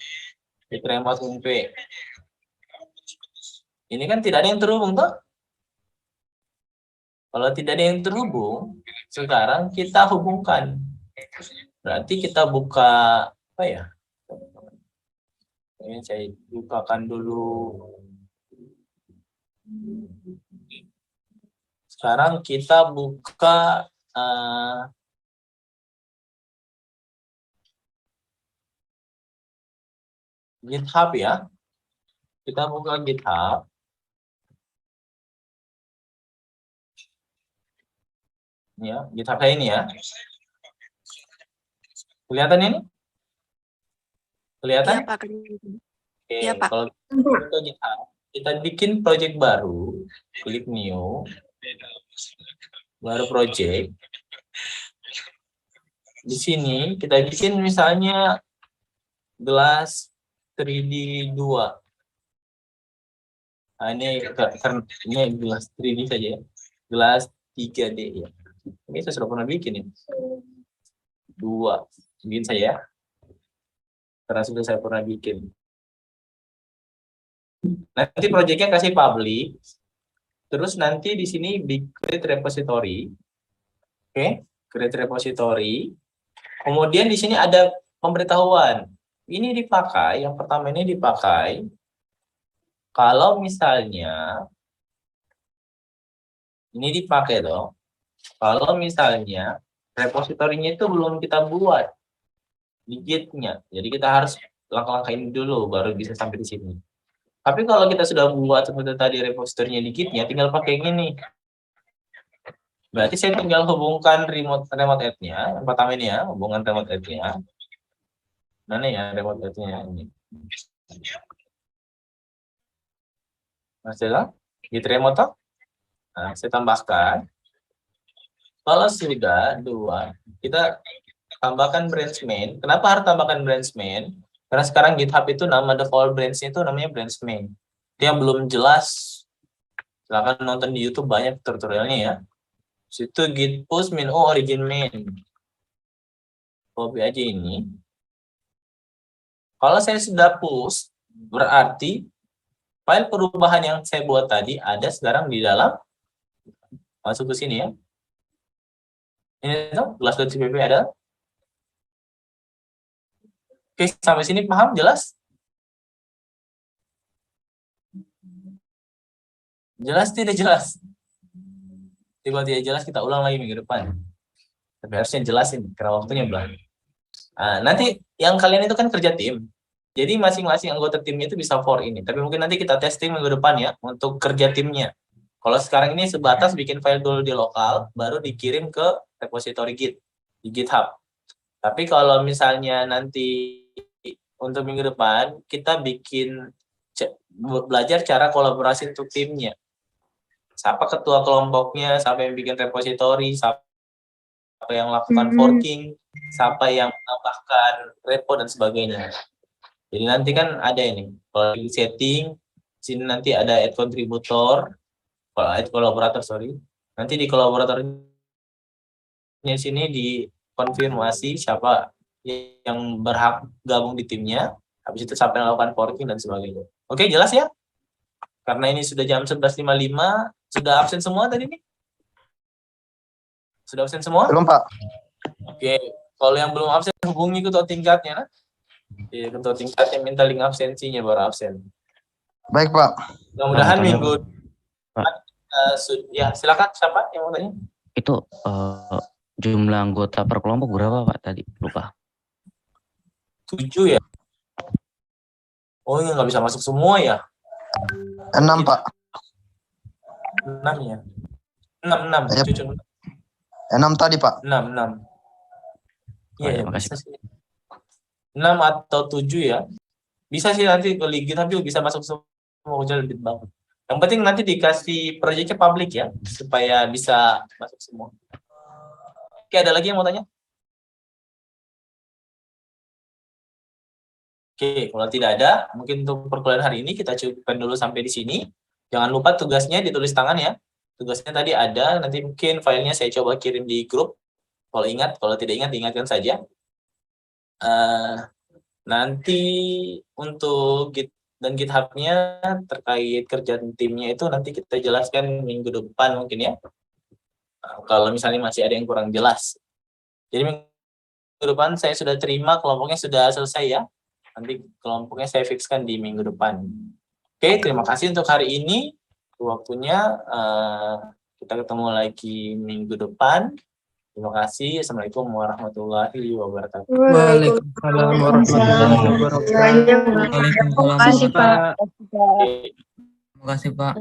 Di remote UMP. Ini kan tidak ada yang terhubung toh? Kalau tidak ada yang terhubung, sekarang kita hubungkan. Berarti kita buka apa ya? Ini saya bukakan dulu. Sekarang kita buka GitHub ya. Kita buka GitHub. Ini ya, GitHub saya ini ya. Kelihatan ini? Kelihatan? Iya, Pak. Oke, Iya, Pak. kalau kita GitHub, kita bikin project baru, klik new, baru project. Di sini kita bikin misalnya gelas 3D 2. Nah, ini gelas 3D saja ya. Gelas 3D ya. Ini saya sudah pernah bikin ini. 2. Bikin saya. Karena sudah saya pernah bikin. Nanti proyeknya kasih public. Terus nanti di sini di create repository. Oke, create repository. Kemudian di sini ada pemberitahuan. Ini dipakai, yang pertama ini dipakai kalau misalnya ini dipakai dong. Kalau misalnya repositorinya itu belum kita buat di Git-nya. Jadi kita harus langkah-langkah ini dulu baru bisa sampai di sini. Tapi kalau kita sudah buat seperti tadi repositorinya di Git-nya, tinggal pakai gini. Berarti saya tinggal hubungkan remote add-nya. Yang pertama ini ya, hubungan remote add-nya. Mana ya remote add-nya ini? Masih lah? Git remote toh? Nah, saya tambahkan. Kalau sudah 2, kita tambahkan branch main. Kenapa harus tambahkan branch main? Karena sekarang GitHub itu nama default branch-nya itu namanya branch main. Dia belum jelas. Silahkan nonton di YouTube, banyak tutorialnya ya. Situ git push min origin main. Copy aja ini. Kalau saya sudah push, berarti file perubahan yang saya buat tadi ada sekarang di dalam. Masuk ke sini ya. Ini tuh glass.cpp ada. Oke, sampai sini paham, jelas? Jelas tidak jelas? Tiba tidak jelas, kita ulang lagi minggu depan. Tapi harusnya jelasin, karena waktunya belum. Nah, nanti yang kalian itu kan kerja tim. Jadi masing-masing anggota timnya itu bisa for ini. Tapi mungkin nanti kita testing minggu depan ya, untuk kerja timnya. Kalau sekarang ini sebatas bikin file dulu di lokal, baru dikirim ke repository Git di GitHub. Tapi kalau misalnya nanti untuk minggu depan kita belajar cara kolaborasi untuk timnya. Siapa ketua kelompoknya, siapa yang bikin repository, siapa yang lakukan forking, siapa yang menambahkan repo dan sebagainya. Jadi nanti kan ada ini, kalau di setting, sini nanti ada add contributor, kalau add collaborator, nanti di kolaboratornya sini dikonfirmasi siapa yang berhak gabung di timnya, habis itu siapa yang melakukan forking dan sebagainya. Oke, jelas ya? Karena ini sudah jam 11.55, sudah absen semua tadi nih? Sudah absen semua? Belum, Pak. Oke, kalau yang belum absen hubungi ketua tingkatnya, nah. Ketua tingkatnya minta link absensinya baru absen. Baik, Pak. Mudah-mudahan minggu ya silakan siapa yang mau tanya? Itu jumlah anggota per kelompok berapa Pak tadi? Lupa. 7 ya? Oh, ini nggak bisa masuk semua ya? 6, Pak. 6 ya? 6. Ya. 6 tadi, Pak. 6. Iya, makasih. bisa sih. 6 atau 7 ya. Bisa sih nanti ke Ligit tapi bisa masuk semua lebih banget. Yang penting nanti dikasih proyeknya publik ya, supaya bisa masuk semua. Oke, ada lagi yang mau tanya? Oke, kalau tidak ada, mungkin untuk perkuliahan hari ini kita cukupkan dulu sampai di sini. Jangan lupa tugasnya ditulis tangan ya. Tugasnya tadi ada, nanti mungkin filenya saya coba kirim di grup. Kalau ingat, kalau tidak ingat, diingatkan saja. Nanti untuk Git dan GitHub-nya terkait kerja timnya itu nanti kita jelaskan minggu depan mungkin ya. Kalau misalnya masih ada yang kurang jelas. Jadi minggu depan saya sudah terima, kelompoknya sudah selesai ya. Nanti kelompoknya saya fixkan di minggu depan. Oke, terima kasih untuk hari ini. Waktunya kita ketemu lagi minggu depan. Terima kasih. Assalamualaikum warahmatullahi wabarakatuh. Waalaikumsalam warahmatullahi wabarakatuh. Terima kasih, Pak. Oke. Terima kasih, Pak.